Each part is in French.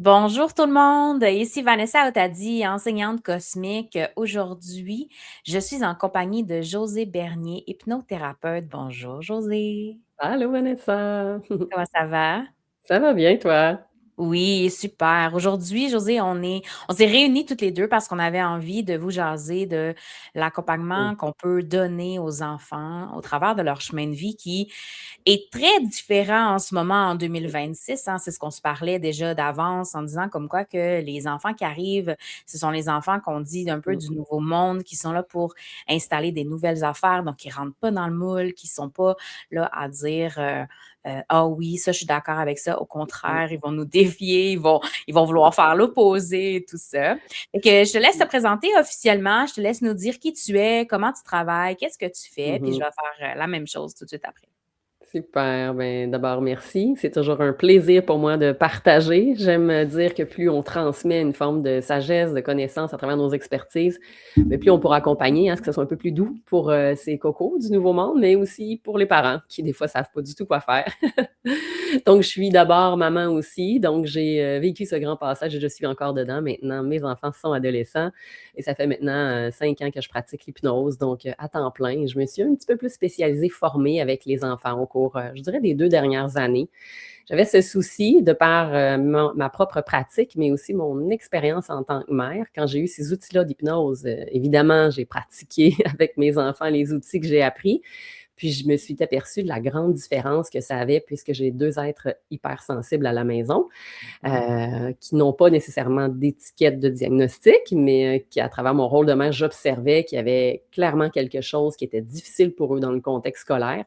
Bonjour tout le monde, ici Vanessa Otadi, enseignante cosmique. Aujourd'hui, je suis en compagnie de José Bernier, hypnothérapeute. Bonjour José, Allô Vanessa, comment ça va? ça va bien toi? Oui, super. Aujourd'hui, José, on s'est réunis toutes les deux parce qu'on avait envie de vous jaser de Mmh. l'accompagnement qu'on peut donner aux enfants au travers de leur chemin de vie qui est très différent en ce moment en 2026, hein. C'est ce qu'on se parlait déjà d'avance en disant comme quoi que les enfants qui arrivent, ce sont les enfants qu'on dit un peu Mmh. du nouveau monde, qui sont là pour installer des nouvelles affaires, donc qui rentrent pas dans le moule, qui sont pas là à dire ah oui, ça, je suis d'accord avec ça. Au Mmh. contraire, ils vont nous défier, ils vont vouloir faire l'opposé et tout ça. Fait que je te laisse te présenter officiellement, je te laisse nous dire qui tu es, comment tu travailles, qu'est-ce que tu fais, puis je Mmh. vais faire la même chose tout de suite après. Super, ben, d'abord merci. C'est toujours un plaisir pour moi de partager. J'aime, dire que plus on transmet une forme de sagesse, de connaissance à travers nos expertises, mais plus on pourra accompagner, à ce que ce soit un peu plus doux pour, ces cocos du nouveau monde, mais aussi pour les parents qui, des fois, savent pas du tout quoi faire. Donc je suis d'abord maman aussi, donc j'ai, vécu ce grand passage et je suis encore dedans maintenant. Mes enfants sont adolescents et ça fait maintenant, 5 ans que je pratique l'hypnose, donc à temps plein. Je me suis un petit peu plus spécialisée, formée avec les enfants au cours, je dirais des 2 dernières années. J'avais ce souci de par, mon ma propre pratique, mais aussi mon expérience en tant que mère. Quand j'ai eu ces outils-là d'hypnose, évidemment, j'ai pratiqué avec mes enfants les outils que j'ai appris, puis je me suis aperçue de la grande différence que ça avait puisque j'ai 2 êtres hypersensibles à la maison, qui n'ont pas nécessairement d'étiquette de diagnostic, mais qui, à travers mon rôle de mère, j'observais qu'il y avait clairement quelque chose qui était difficile pour eux dans le contexte scolaire.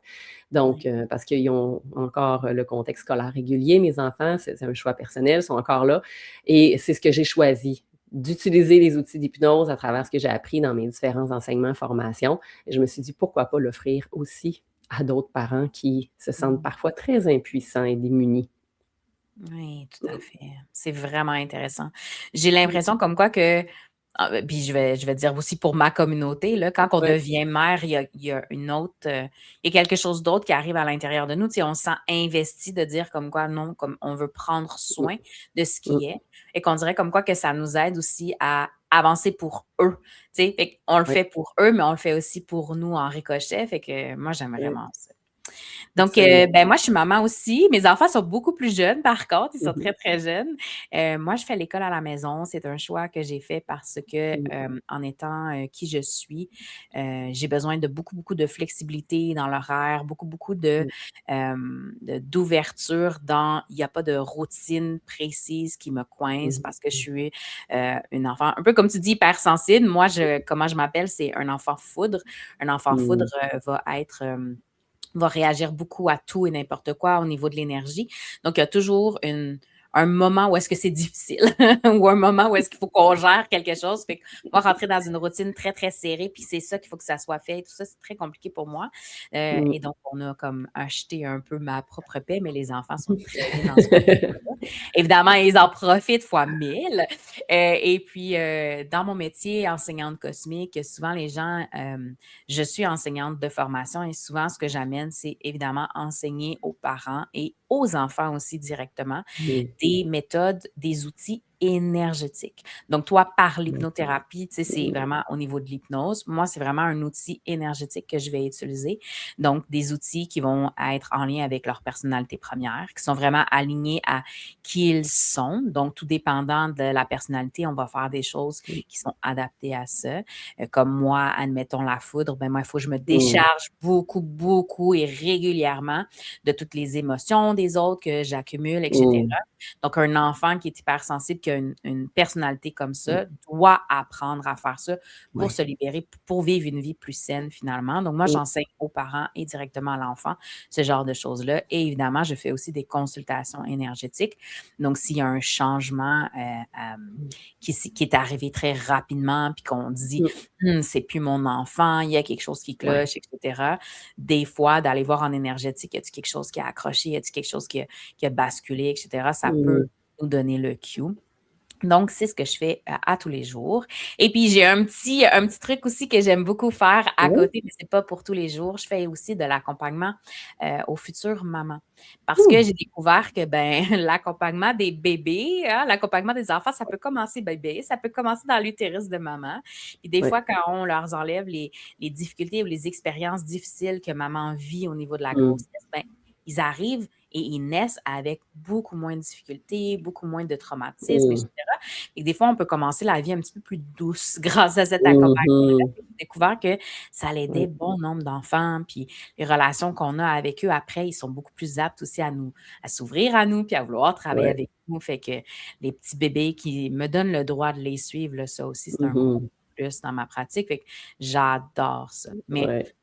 Donc, Ouais. parce qu'ils ont encore le contexte scolaire régulier, mes enfants, c'est un choix personnel, ils sont encore là. Et c'est ce que j'ai choisi, d'utiliser les outils d'hypnose à travers ce que j'ai appris dans mes différents enseignements, formations. Et je me suis dit, pourquoi pas l'offrir aussi à d'autres parents qui se sentent Mmh. parfois très impuissants et démunis. Oui, tout à fait. C'est vraiment intéressant. J'ai l'impression comme quoi que puis je vais dire aussi pour ma communauté, là, quand on Ouais. devient mère, il y a une autre, il y a quelque chose d'autre qui arrive à l'intérieur de nous. Tu sais, on se sent investi de dire comme quoi non, comme on veut prendre Mmh. soin de ce Mmh. qui est et qu'on dirait comme quoi que ça nous aide aussi à avancer pour eux, tu sais? Fait qu'on le Ouais, fait pour eux, mais on le fait aussi pour nous en ricochet. Fait que moi, j'aime ouais, vraiment ça. Donc, absolument. ben, moi, je suis maman aussi. Mes enfants sont beaucoup plus jeunes, par contre, ils sont Mmh mh. très, très jeunes. Moi, je fais l'école à la maison. C'est un choix que j'ai fait parce que, Mmh. en étant, qui je suis, j'ai besoin de beaucoup, beaucoup de flexibilité dans l'horaire, beaucoup, beaucoup d'ouverture dans il y a pas de routine précise qui me coince Mmh parce que je mh. suis, une enfant un peu comme tu dis, hypersensible. Moi, comment je m'appelle, c'est un enfant foudre. Un enfant foudre, Mmh. va réagir beaucoup à tout et n'importe quoi au niveau de l'énergie. Donc, il y a toujours un moment où est-ce que c'est difficile ou un moment où est-ce qu'il faut qu'on gère quelque chose. Fait que moi, rentrer dans une routine très, très serrée, puis c'est ça qu'il faut que ça soit fait. Tout ça, c'est très compliqué pour moi. Mmh. Et donc, on a comme acheté un peu ma propre paix, mais les enfants sont très bien dans ce contexte-là. Évidemment, ils en profitent fois 1000. Et puis, dans mon métier, enseignante cosmique, souvent les gens, je suis enseignante de formation et souvent ce que j'amène, c'est évidemment enseigner aux parents et aux enfants aussi directement Mmh. des méthodes, des outils énergétiques. Donc, toi, par Ouais. l'hypnothérapie, tu sais, c'est Mmh. vraiment au niveau de l'hypnose. Moi, c'est vraiment un outil énergétique que je vais utiliser. Donc, des outils qui vont être en lien avec leur personnalité première, qui sont vraiment alignés à qui ils sont. Donc, tout dépendant de la personnalité, on va faire des choses Mmh. qui sont adaptées à ça. Comme moi, admettons la foudre, ben moi, il faut que je me Mmh. décharge beaucoup, beaucoup et régulièrement de toutes les émotions des autres que j'accumule, etc. Mmh. Donc, un enfant qui est hypersensible, qui a une personnalité comme Mmh. ça, doit apprendre à faire ça pour Ouais. se libérer, pour vivre une vie plus saine finalement. Donc, moi, Mmh. j'enseigne aux parents et directement à l'enfant ce genre de choses-là. Et évidemment, je fais aussi des consultations énergétiques. Donc, s'il y a un changement qui est arrivé très rapidement, puis qu'on dit, Mmh. C'est plus mon enfant, il y a quelque chose qui Ouais. cloche, etc. Des fois, d'aller voir en énergétique, y a-t-il quelque chose qui a accroché, y a-t-il quelque chose qui a basculé, etc. Ça peut Mmh. nous donner le cue. Donc, c'est ce que je fais à tous les jours. Et puis, j'ai un petit truc aussi que j'aime beaucoup faire à Oui. côté, mais c'est pas pour tous les jours. Je fais aussi de l'accompagnement aux futures mamans. Parce que Mmh. j'ai découvert que ben, l'accompagnement des bébés, hein, l'accompagnement des enfants, ça peut commencer bébé, ça peut commencer dans l'utérus de maman. Puis des fois, Ouais. quand on leur enlève les difficultés ou les expériences difficiles que maman vit au niveau de la Mmh. grossesse, ben, ils arrivent et ils naissent avec beaucoup moins de difficultés, beaucoup moins de traumatisme, Mmh. etc. Et des fois, on peut commencer la vie un petit peu plus douce grâce à cet Mmh accompagnement-là. mh. J'ai découvert que ça l'aidait Oui. bon nombre d'enfants, puis les relations qu'on a avec eux après, ils sont beaucoup plus aptes aussi à s'ouvrir à nous, puis à vouloir travailler Ouais. avec nous. Fait que les petits bébés qui me donnent le droit de les suivre, là, ça aussi, c'est un gros Mmh. plus dans ma pratique. Fait que j'adore ça. Mais Ouais.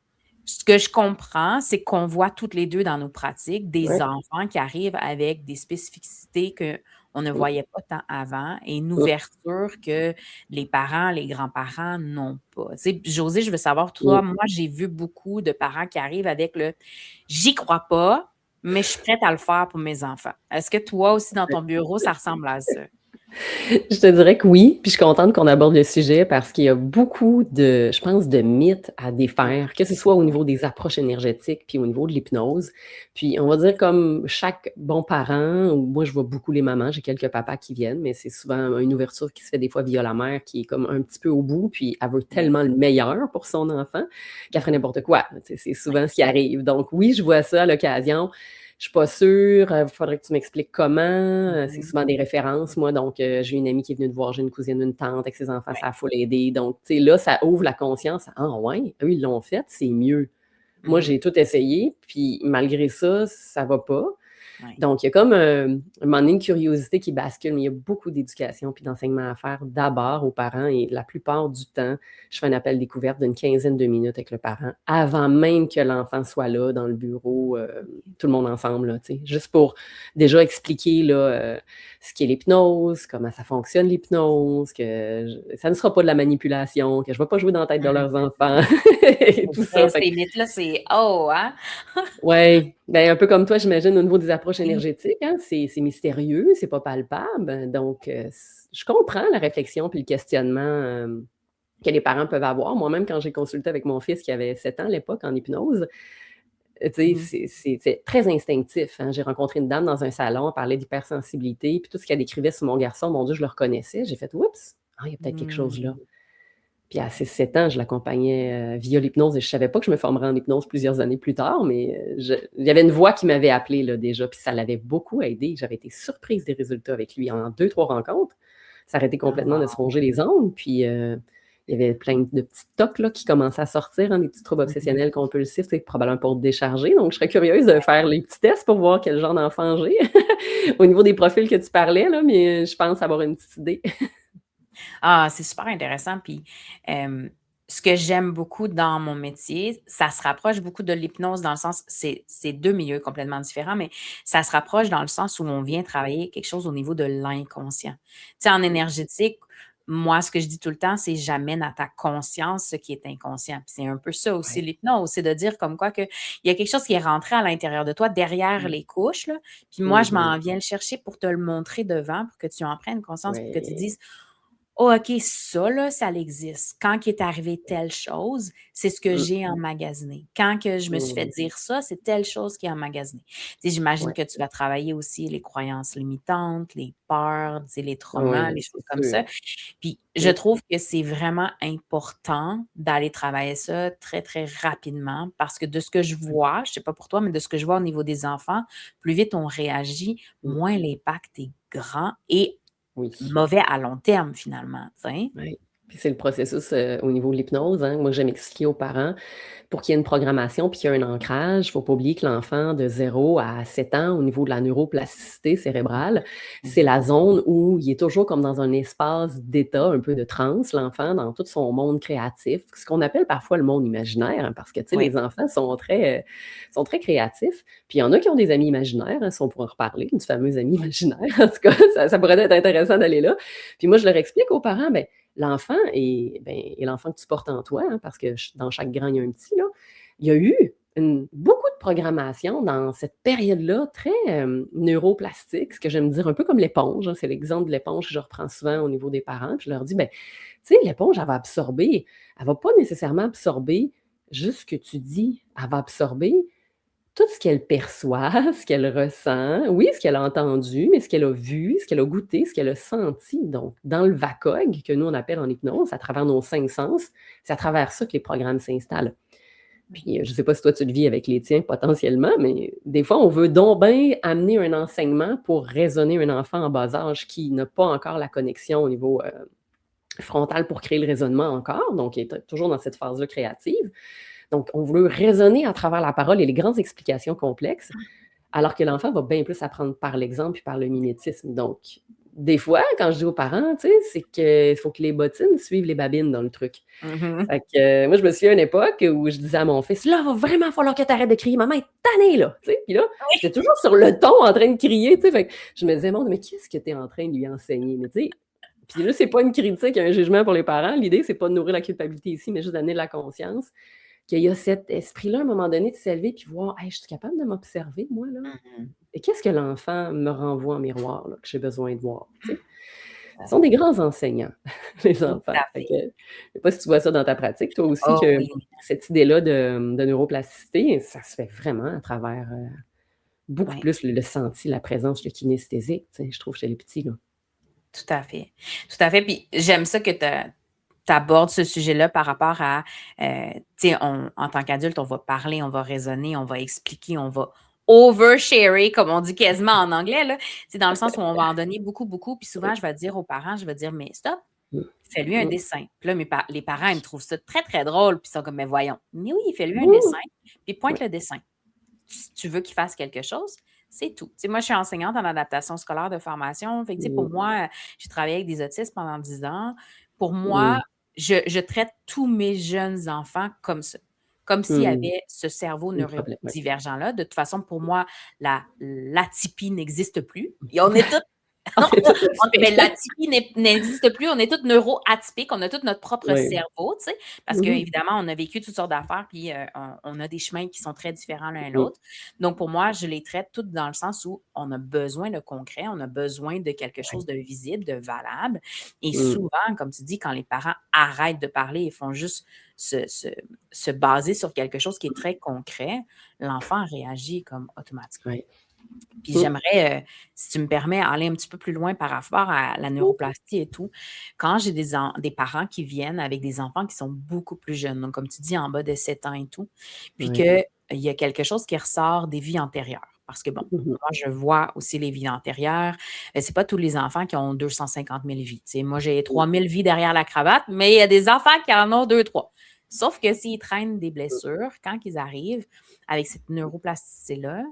ce que je comprends, c'est qu'on voit toutes les 2 dans nos pratiques des Ouais. enfants qui arrivent avec des spécificités qu'on ne Mmh. voyait pas tant avant et une Mmh. ouverture que les parents, les grands-parents n'ont pas. Tu sais, Josée, je veux savoir, toi, Mmh. moi, j'ai vu beaucoup de parents qui arrivent avec le «j'y crois pas, mais je suis prête à le faire pour mes enfants». Est-ce que toi aussi, dans ton bureau, ça ressemble à ça? Je te dirais que oui, puis je suis contente qu'on aborde le sujet parce qu'il y a beaucoup de je pense, de mythes à Oui, défaire, que ce soit au oui, niveau des approches énergétiques puis au niveau de l'hypnose. Puis on va dire comme chaque bon parent, ou moi je vois beaucoup les mamans, j'ai quelques papas qui viennent, mais c'est souvent une ouverture qui se fait des fois via la mère qui est comme un petit peu au bout, puis elle veut oui, tellement le meilleur pour son enfant qu'elle ferait oui, n'importe quoi. Tu sais, c'est oui, souvent ce qui arrive. Donc oui, je vois ça à l'occasion. Je suis pas sûre, il faudrait que tu m'expliques comment, c'est mhm, souvent des références, moi, donc j'ai une amie qui est venue te voir, j'ai une cousine, une tante avec ses enfants, oui, ça a full aidé, donc tu sais, là, ça ouvre la conscience. «Ah ouais, eux, ils l'ont fait, c'est mieux. Moi, mhm, j'ai tout essayé, puis malgré ça, ça va pas». oui, Donc, il y a comme, un moment donné, une curiosité qui bascule, mais il y a beaucoup d'éducation puis d'enseignement à faire d'abord aux parents et la plupart du temps, je fais un appel découverte d'une quinzaine de minutes avec le parent avant même que l'enfant soit là dans le bureau, tout le monde ensemble, là, tu sais. Juste pour déjà expliquer, là, ce qu'est l'hypnose, comment ça fonctionne l'hypnose, que ça ne sera pas de la manipulation, que je ne vais pas jouer dans la tête de mhm. leurs enfants et C'est tout ça. vrai, Fait que ces mythes-là, c'est oh, hein? ouais, ben, un peu comme toi, j'imagine, au niveau des approches Oui. énergétiques, hein, c'est mystérieux, c'est pas palpable, donc je comprends la réflexion puis le questionnement, que les parents peuvent avoir. Moi-même, quand j'ai consulté avec mon fils qui avait 7 ans à l'époque en hypnose, tu sais, Mmh. c'est très instinctif, hein. J'ai rencontré une dame dans un salon, elle parlait d'hypersensibilité, puis tout ce qu'elle décrivait sur mon garçon, mon Dieu, je le reconnaissais. J'ai fait: «Oups! Ah, il y a peut-être quelque chose là». Mmh. Puis à 6-7 ans, je l'accompagnais, via l'hypnose et je savais pas que je me formerais en hypnose plusieurs années plus tard, mais il y avait une voix qui m'avait appelée là déjà, puis ça l'avait beaucoup aidé. J'avais été surprise des résultats avec lui en 2-3 rencontres. Ça arrêtait complètement de se Ah. ronger les ongles, puis, il y avait plein de petits tocs là qui commençaient à sortir, hein, des petits troubles Mmh mh. obsessionnels compulsifs, tu sais, probablement pour te décharger. Donc je serais curieuse de faire les petits tests pour voir quel genre d'enfant j'ai au niveau des profils que tu parlais là, mais, je pense avoir une petite idée. Ah, c'est super intéressant puis, ce que j'aime beaucoup dans mon métier, ça se rapproche beaucoup de l'hypnose dans le sens c'est 2 milieux complètement différents, mais ça se rapproche dans le sens où on vient travailler quelque chose au niveau de l'inconscient. Tu sais, en Mmh, énergétique, moi, ce que je dis tout le temps, c'est: «J'amène à ta conscience ce qui est inconscient». Puis c'est un peu ça aussi ouais. l'hypnose, c'est de dire comme quoi qu'il y a quelque chose qui est rentré à l'intérieur de toi, derrière Mmh. les couches, là, puis moi, je Mmh. m'en viens le chercher pour te le montrer devant, pour que tu en prennes conscience, pour que tu Ouais. dises: «Oh OK, ça là, ça existe. Quand il est arrivé telle chose, c'est ce que Mmh. j'ai emmagasiné. Quand que je me suis fait Mmh. dire ça, c'est telle chose qui est emmagasinée». Tu sais, j'imagine Ouais. que tu vas travailler aussi les croyances limitantes, les peurs, tu sais, les traumas, Oui, les c'est choses comme sûr. ça. Puis je Mmh. trouve que c'est vraiment important d'aller travailler ça très, très rapidement parce que de ce que je vois, je sais pas pour toi, mais de ce que je vois au niveau des enfants, plus vite on réagit, Mmh. moins l'impact est grand et Oui. mauvais à long terme finalement, tu sais? Oui. Puis c'est le processus, au niveau de l'hypnose, hein, moi, que j'aime expliquer aux parents. Pour qu'il y ait une programmation puis qu'il y ait un ancrage, il ne faut pas oublier que l'enfant de 0 à 7 ans, au niveau de la neuroplasticité cérébrale, c'est Mmh. la zone où il est toujours comme dans un espace d'état, un peu de transe, l'enfant, dans tout son monde créatif, ce qu'on appelle parfois le monde imaginaire, hein, parce que, tu sais, Oui. les enfants sont très créatifs. Puis il y en a qui ont des amis imaginaires, hein, si on pourrait en reparler, du fameux ami imaginaire. En tout cas, ça pourrait être intéressant d'aller là. Puis moi, je leur explique aux parents, ben l'enfant est l'enfant que tu portes en toi, hein, parce que dans chaque grain, il y a un petit, là. Il y a eu beaucoup de programmation dans cette période-là, très neuroplastique, ce que j'aime dire, un peu comme l'éponge, hein, c'est l'exemple de l'éponge que je reprends souvent au niveau des parents. Puis je leur dis, ben, tu sais, l'éponge, elle va absorber, elle va pas nécessairement absorber juste ce que tu dis, elle va absorber tout ce qu'elle perçoit, ce qu'elle ressent, oui, ce qu'elle a entendu, mais ce qu'elle a vu, ce qu'elle a goûté, ce qu'elle a senti. Donc, dans le VACOG, que nous, on appelle en hypnose, à travers nos 5 sens, c'est à travers ça que les programmes s'installent. Puis, je ne sais pas si toi, tu le vis avec les tiens potentiellement, mais des fois, on veut donc bien amener un enseignement pour raisonner un enfant en bas âge qui n'a pas encore la connexion au niveau frontal pour créer le raisonnement encore, donc il est toujours dans cette phase-là créative. Donc, on veut raisonner à travers la parole et les grandes explications complexes, alors que l'enfant va bien plus apprendre par l'exemple et par le mimétisme. Donc, des fois, quand je dis aux parents, tu sais, c'est qu'il faut que les bottines suivent les babines dans le truc. Fait que, moi, je me souviens à une époque où je disais à mon fils, là, il va vraiment falloir que tu arrêtes de crier, maman est tannée, là. Tu sais, puis là, j'étais toujours sur le ton en train de crier, tu sais. Fait que je me disais, mais qu'est-ce que tu es en train de lui enseigner? Mais tu sais, puis là, c'est pas une critique, un jugement pour les parents. L'idée, c'est pas de nourrir la culpabilité ici, mais juste d'amener de la conscience. Qu'il y a cet esprit-là, à un moment donné, de s'élever puis voir, hey, je suis capable de m'observer, moi, là. Et qu'est-ce que l'enfant me renvoie en miroir, là, que j'ai besoin de voir? Tu sais? Ce sont des grands enseignants, les enfants. Fait que, je ne sais pas si tu vois ça dans ta pratique, toi aussi, que cette idée-là de neuroplasticité, ça se fait vraiment à travers beaucoup plus le senti, la présence, le kinesthésique, tu sais, je trouve, chez les petits. Là. Tout à fait. Tout à fait. Puis j'aime ça que tu abordes ce sujet-là par rapport à, tu sais, en tant qu'adulte, on va parler, on va raisonner, on va expliquer, on va oversharer, comme on dit quasiment en anglais, là. C'est dans le sens où on va en donner beaucoup, beaucoup. Puis souvent, je vais dire aux parents, je vais dire, mais stop, fais-lui un dessin. Puis là, les parents, ils me trouvent ça très, très drôle. Puis ils sont comme, mais voyons. Mais oui, fais-lui un dessin. Puis pointe le dessin. Tu veux qu'il fasse quelque chose, c'est tout. Tu sais, moi, je suis enseignante en adaptation scolaire de formation. Fait que, tu sais, pour moi, j'ai travaillé avec des autistes pendant 10 ans. Pour moi, je traite tous mes jeunes enfants comme ça. Comme s'il y avait ce cerveau neurodivergent-là. De toute façon, pour moi, l'atypie n'existe plus. Et on est tous mais l'atypie n'existe plus. On est tous neuroatypiques. On a tout notre propre cerveau, tu sais, parce qu'évidemment, on a vécu toutes sortes d'affaires, puis on a des chemins qui sont très différents l'un l'autre. Donc, pour moi, je les traite toutes dans le sens où on a besoin de concret, on a besoin de quelque chose de visible, de valable. Et souvent, comme tu dis, quand les parents arrêtent de parler et font juste se baser sur quelque chose qui est très concret, l'enfant réagit comme automatiquement. Puis j'aimerais, si tu me permets, aller un petit peu plus loin par rapport à la neuroplastie et tout. Quand j'ai des parents qui viennent avec des enfants qui sont beaucoup plus jeunes, donc comme tu dis, en bas de 7 ans et tout, puis qu'il y a quelque chose qui ressort des vies antérieures. Parce que bon, moi, je vois aussi les vies antérieures. C'est pas tous les enfants qui ont 250 000 vies. T'sais, moi, j'ai 3 000 vies derrière la cravate, mais il y a des enfants qui en ont 2, 3. Sauf que s'ils traînent des blessures, quand ils arrivent avec cette neuroplasticité-là,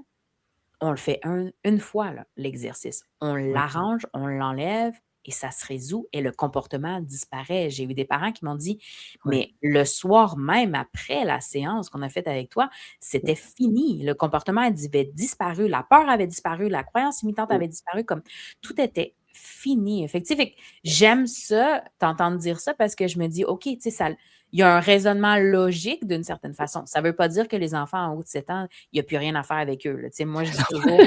on le fait une fois, l'exercice. On l'arrange, on l'enlève et ça se résout et le comportement disparaît. J'ai eu des parents qui m'ont dit, mais le soir même, après la séance qu'on a faite avec toi, c'était fini. Le comportement avait disparu, la peur avait disparu, la croyance imitante avait disparu, comme tout était fini. Effectivement, j'aime ça, t'entendre dire ça parce que je me dis, OK, tu sais, ça... Il y a un raisonnement logique d'une certaine façon. Ça ne veut pas dire que les enfants en haut de 7 ans, il n'y a plus rien à faire avec eux. Moi, je dis toujours,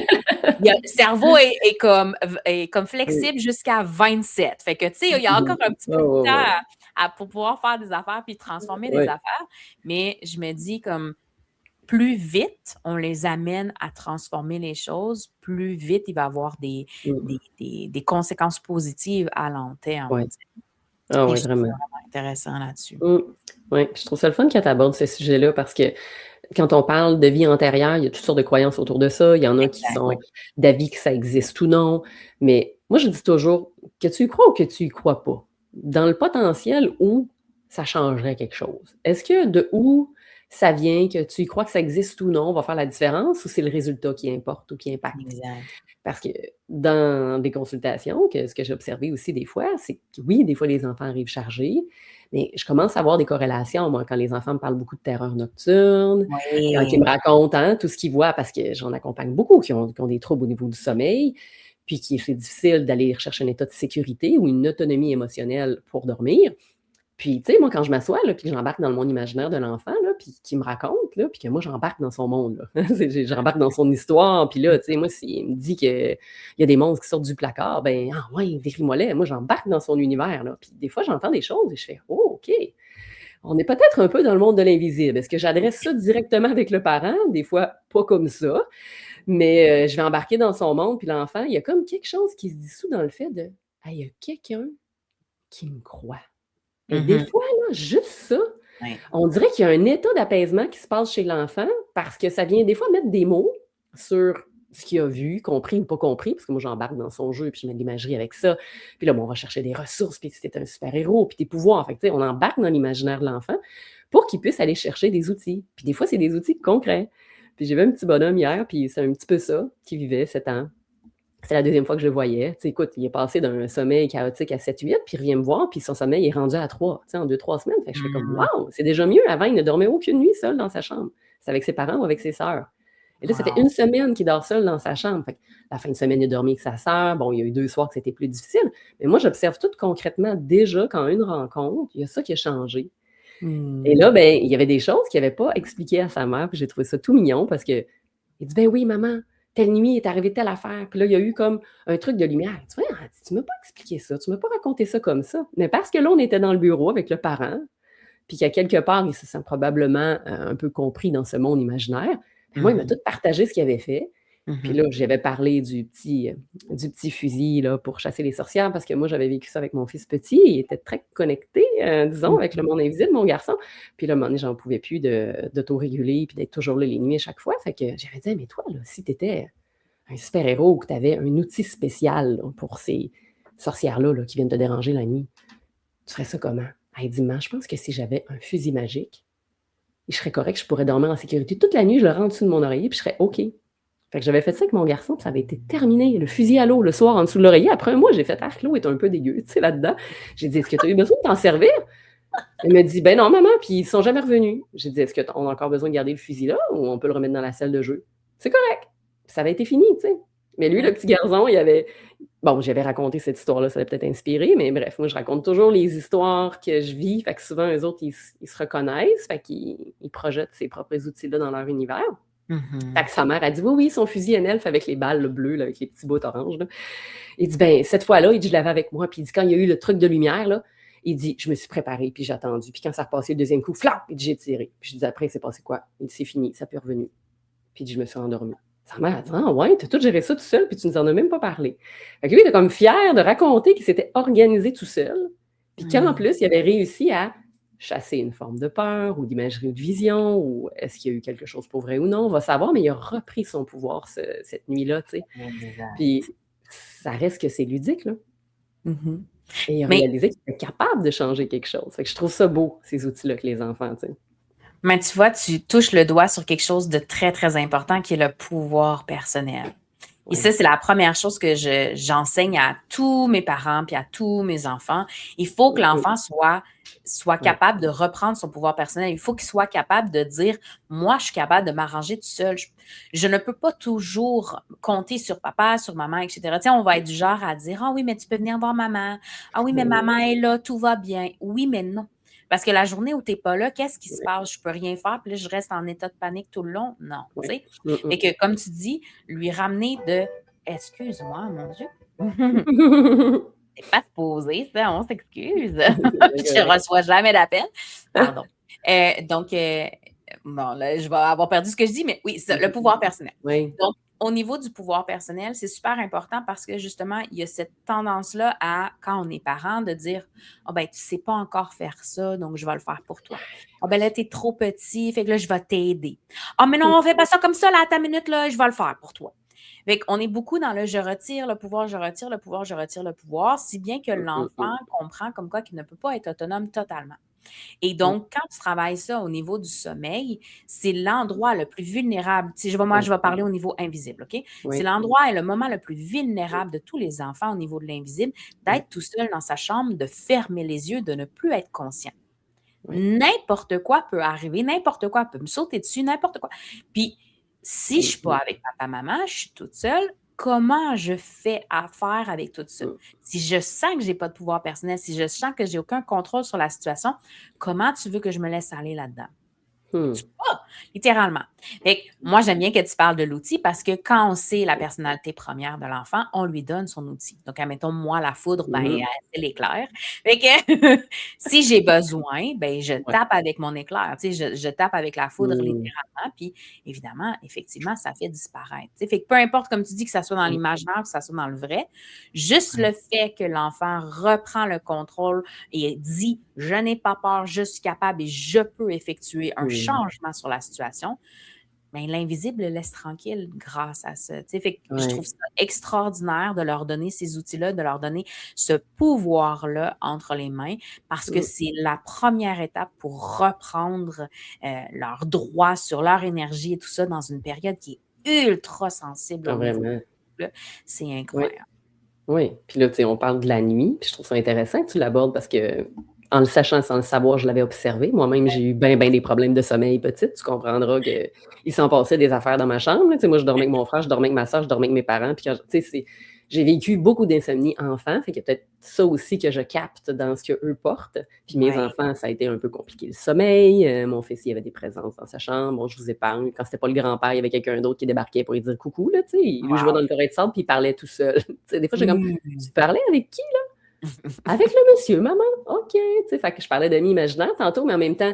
le cerveau est comme flexible jusqu'à 27. Fait que, tu sais, il y a encore un petit peu de temps pour pouvoir faire des affaires puis transformer des affaires. Mais je me dis comme, plus vite on les amène à transformer les choses, plus vite il va y avoir des conséquences positives à long terme. Ah oui, je vraiment. trouve ça vraiment intéressant là-dessus. Oui, je trouve ça le fun que tu abordes ce sujet-là parce que quand on parle de vie antérieure, il y a toutes sortes de croyances autour de ça. Il y en a qui sont d'avis que ça existe ou non. Mais moi, je dis toujours que tu y crois ou que tu y crois pas. Dans le potentiel où ça changerait quelque chose. Est-ce que de où ça vient, que tu y crois que ça existe ou non, va faire la différence ou c'est le résultat qui importe ou qui impacte? Exact. Parce que dans des consultations, ce que j'ai observé aussi des fois, c'est que oui, des fois, les enfants arrivent chargés, mais je commence à avoir des corrélations, moi, quand les enfants me parlent beaucoup de terreur nocturne, quand ils me racontent tout ce qu'ils voient, parce que j'en accompagne beaucoup qui ont des troubles au niveau du sommeil, puis c'est difficile d'aller rechercher un état de sécurité ou une autonomie émotionnelle pour dormir. Puis, tu sais, moi, quand je m'assois, là, puis que j'embarque dans le monde imaginaire de l'enfant, là, puis qu'il me raconte, là, puis que moi, j'embarque dans son monde, là. J'embarque dans son histoire, puis là, tu sais, moi, s'il me dit qu'il y a des monstres qui sortent du placard, ben, ah ouais, décris-moi-les. Moi, j'embarque dans son univers, là. Puis des fois, j'entends des choses et je fais, oh, OK. On est peut-être un peu dans le monde de l'invisible. Est-ce que j'adresse ça directement avec le parent? Des fois, pas comme ça. Mais je vais embarquer dans son monde, puis l'enfant, il y a comme quelque chose qui se dissout dans le fait de, ah, il y a quelqu'un qui me croit. Et des Mhm. fois, là, juste ça, Ouais. on dirait qu'il y a un état d'apaisement qui se passe chez l'enfant parce que ça vient des fois mettre des mots sur ce qu'il a vu, compris ou pas compris, parce que moi, j'embarque dans son jeu, puis je mets de l'imagerie avec ça. Puis là, bon, on va chercher des ressources, puis c'est un super-héros, puis des pouvoirs. Fait que, tu sais, on embarque dans l'imaginaire de l'enfant pour qu'il puisse aller chercher des outils. Puis des fois, c'est des outils concrets. Puis j'ai vu un petit bonhomme hier, puis c'est un petit peu ça qui vivait 7 ans. C'est la deuxième fois que je le voyais. Tu sais, écoute, il est passé d'un sommeil chaotique à 7-8, puis il revient me voir, puis son sommeil est rendu à 3, tu sais, en 2-3 semaines. Fait que je fais comme, Mhm. waouh, c'est déjà mieux. Avant, il ne dormait aucune nuit seul dans sa chambre. C'est avec ses parents ou avec ses sœurs. Et là, ça fait Wow. une semaine qu'il dort seul dans sa chambre. Fait que la fin de semaine, il a dormi avec sa sœur. Bon, il y a eu 2 soirs que c'était plus difficile. Mais moi, j'observe tout concrètement déjà quand une rencontre, il y a ça qui a changé. Et Hmm. là, ben, il y avait des choses qu'il n'avait pas expliquées à sa mère, puis j'ai trouvé ça tout mignon parce que il dit: «Ben oui, maman, telle nuit est arrivée telle affaire». Puis là, il y a eu comme un truc de lumière. Tu vois, tu m'as pas expliqué ça, tu m'as pas raconté ça comme ça. Mais parce que là, on était dans le bureau avec le parent, puis qu'à quelque part, il se sent probablement un peu compris dans ce monde imaginaire. Ben moi, il m'a Mhm. tout partagé ce qu'il avait fait. Puis Mhm. là, j'avais parlé du petit fusil là, pour chasser les sorcières parce que moi, j'avais vécu ça avec mon fils petit. Il était très connecté, disons, avec le monde invisible, mon garçon. Puis là, à un moment donné, j'en pouvais plus d'autoréguler puis d'être toujours là les nuits à chaque fois. Fait que j'avais dit: «Mais toi, là, si tu étais un super-héros ou que tu avais un outil spécial là, pour ces sorcières-là là, qui viennent te déranger la nuit, tu ferais ça comment?» Elle dit: «Maman, je pense que si j'avais un fusil magique, je serais correct, je pourrais dormir en sécurité. Toute la nuit, je le rends en dessous de mon oreiller, puis je serais OK.» Fait que j'avais fait ça avec mon garçon, puis ça avait été terminé. Le fusil à l'eau le soir en dessous de l'oreiller. Après un mois, j'ai fait: «Ah, l'eau est un peu dégueu, tu sais, là-dedans.» J'ai dit: «Est-ce que tu as eu besoin de t'en servir?» Elle m'a dit: «Ben non, maman.» Puis ils sont jamais revenus. J'ai dit: «Est-ce qu'on a encore besoin de garder le fusil là ou on peut le remettre dans la salle de jeu?» «C'est correct.» Puis ça avait été fini, tu sais. Mais lui, le petit garçon, il avait bon, j'avais raconté cette histoire-là, ça l'avait peut-être inspiré, mais bref, moi, je raconte toujours les histoires que je vis. Fait que souvent, eux autres, ils se reconnaissent. Fait qu'ils projettent ces propres outils-là dans leur univers. Fait Mhm. que sa mère a dit: «Oui, oui, son fusil à Nelf avec les balles là, bleues, là, avec les petits bouts oranges, là.» Il dit: «Ben, cette fois-là», il dit: «Je l'avais avec moi.» Puis il dit: «Quand il y a eu le truc de lumière, là, il dit: Je me suis préparé, puis j'ai attendu. Puis quand ça a repassé le deuxième coup, flap! Il dit: J'ai tiré.» Puis je dis: «Après, c'est passé quoi?» Il dit: «C'est fini, ça peut revenu.» Puis il dit: «Je me suis endormi.» Sa mère a dit: «Ah ouais, t'as tout géré ça tout seul, puis tu nous en as même pas parlé.» Fait que lui, il était comme fier de raconter qu'il s'était organisé tout seul, puis qu'en Mhm. plus, il avait réussi à chasser une forme de peur ou d'imagerie ou de vision, ou est-ce qu'il y a eu quelque chose pour vrai ou non, on va savoir, mais il a repris son pouvoir cette nuit-là, tu sais. Exact. Puis ça reste que c'est ludique, là. Mhm. Et il a Mais, réalisé qu'il était capable de changer quelque chose. Fait que je trouve ça beau, ces outils-là que les enfants, tu sais. mais tu vois, tu touches le doigt sur quelque chose de très, très important qui est le pouvoir personnel. Et ça, Oui. c'est la première chose que j'enseigne à tous mes parents puis à tous mes enfants. Il faut que l'enfant soit Ouais. capable de reprendre son pouvoir personnel. Il faut qu'il soit capable de dire, moi, je suis capable de m'arranger tout seul. Je ne peux pas toujours compter sur papa, sur maman, etc. Tu sais, on va être du genre à dire, ah oui, mais tu peux venir voir maman. Ah oui, mais Ben oui. maman est là, tout va bien. Oui, mais non. Parce que la journée où tu n'es pas là, qu'est-ce qui se Ouais. passe? Je peux rien faire, puis là, je reste en état de panique tout le long? Non, tu Ouais. sais. Mmh Fait que, comme tu dis, lui ramener de excuse-moi, mon Dieu. mh. C'est pas supposé, ça, on s'excuse. C'est bien Je correct. reçois jamais d'appel. Pardon. Donc, bon, là, je vais avoir perdu ce que je dis, mais oui, ça, le pouvoir personnel. Oui. Donc, au niveau du pouvoir personnel, c'est super important parce que justement, il y a cette tendance-là à, quand on est parent, de dire: ah ben, tu sais pas encore faire ça, donc je vais le faire pour toi. Ah ben là, tu es trop petit, fait que là, je vais t'aider. Ah, mais non, on fait pas ça comme ça, là, à ta minute, là, je vais le faire pour toi. Fait qu'on est beaucoup dans le je retire le pouvoir, je retire le pouvoir, je retire le pouvoir, si bien que Mmh, mmh, mmh. l'enfant comprend comme quoi qu'il ne peut pas être autonome totalement. Et Mmh. donc, quand tu travailles ça au niveau du sommeil, c'est l'endroit le plus vulnérable. Tu sais, moi, Ouais. je vais parler au niveau invisible, OK? C'est Oui. l'endroit et le moment le plus vulnérable de tous les enfants au niveau de l'invisible, Ouais. d'être tout seul dans sa chambre, de fermer les yeux, de ne plus être conscient. Ouais. N'importe quoi peut arriver, n'importe quoi peut me sauter dessus, n'importe quoi. Puis, si je Mmh ne suis pas mh. avec papa, maman, je suis toute seule, comment je fais affaire avec tout ça? Mmh. Si je sens que j'ai pas de pouvoir personnel, si je sens que j'ai aucun contrôle sur la situation, comment tu veux que je me laisse aller là-dedans? Mmh. Tu peux pas, littéralement. Fait que moi, j'aime bien que tu parles de l'outil parce que quand on sait la personnalité première de l'enfant, on lui donne son outil. Donc, admettons, moi, la foudre, ben, Mmh. c'est l'éclair. Fait que si j'ai besoin, ben, je Ouais. tape avec mon éclair. Tu sais, je tape avec la foudre Mmh. littéralement. Puis, évidemment, effectivement, ça fait disparaître. Tu sais, fait que peu importe, comme tu dis, que ça soit dans Mmh. l'imaginaire, que ça soit dans le vrai, juste Ouais. le fait que l'enfant reprend le contrôle et dit: «Je n'ai pas peur, je suis capable et je peux effectuer un Mmh. changement sur la situation», ben, l'invisible le laisse tranquille grâce à ça, tu sais? Fait que je trouve Ouais. ça extraordinaire de leur donner ces outils-là, de leur donner ce pouvoir-là entre les mains parce que Mmh. c'est la première étape pour reprendre, leurs droits sur leur énergie et tout ça dans une période qui est ultra sensible Ah au niveau vraiment. là. C'est Oui. incroyable. Oui. Puis là, tu sais, on parle de la nuit, puis je trouve ça intéressant que tu l'abordes parce qu'en le sachant sans le savoir, je l'avais observé. Moi-même, j'ai eu ben des problèmes de sommeil petite. Tu comprendras qu'il s'en passait des affaires dans ma chambre, là. Tu sais, moi, je dormais avec mon frère, je dormais avec ma sœur, je dormais avec mes parents, puis quand tu sais, j'ai vécu beaucoup d'insomnie enfant, fait qu'il y a peut-être ça aussi que je capte dans ce qu'eux portent. Puis mes Ouais, enfants, ça a été un peu compliqué le sommeil. Mon fils, il y avait des présences dans sa chambre. Bon, je vous épargne. Quand c'était pas le grand-père, il y avait quelqu'un d'autre qui débarquait pour lui dire coucou, là, tu sais. Lui jouait wow. dans le terrain de sable, puis il parlait tout seul. Tu sais, des fois, j'étais comme: Mmh. «Tu parlais avec qui, là?» «Avec le monsieur, maman». «OK». Tu sais, fait que je parlais d'amis imaginaires tantôt, mais en même temps,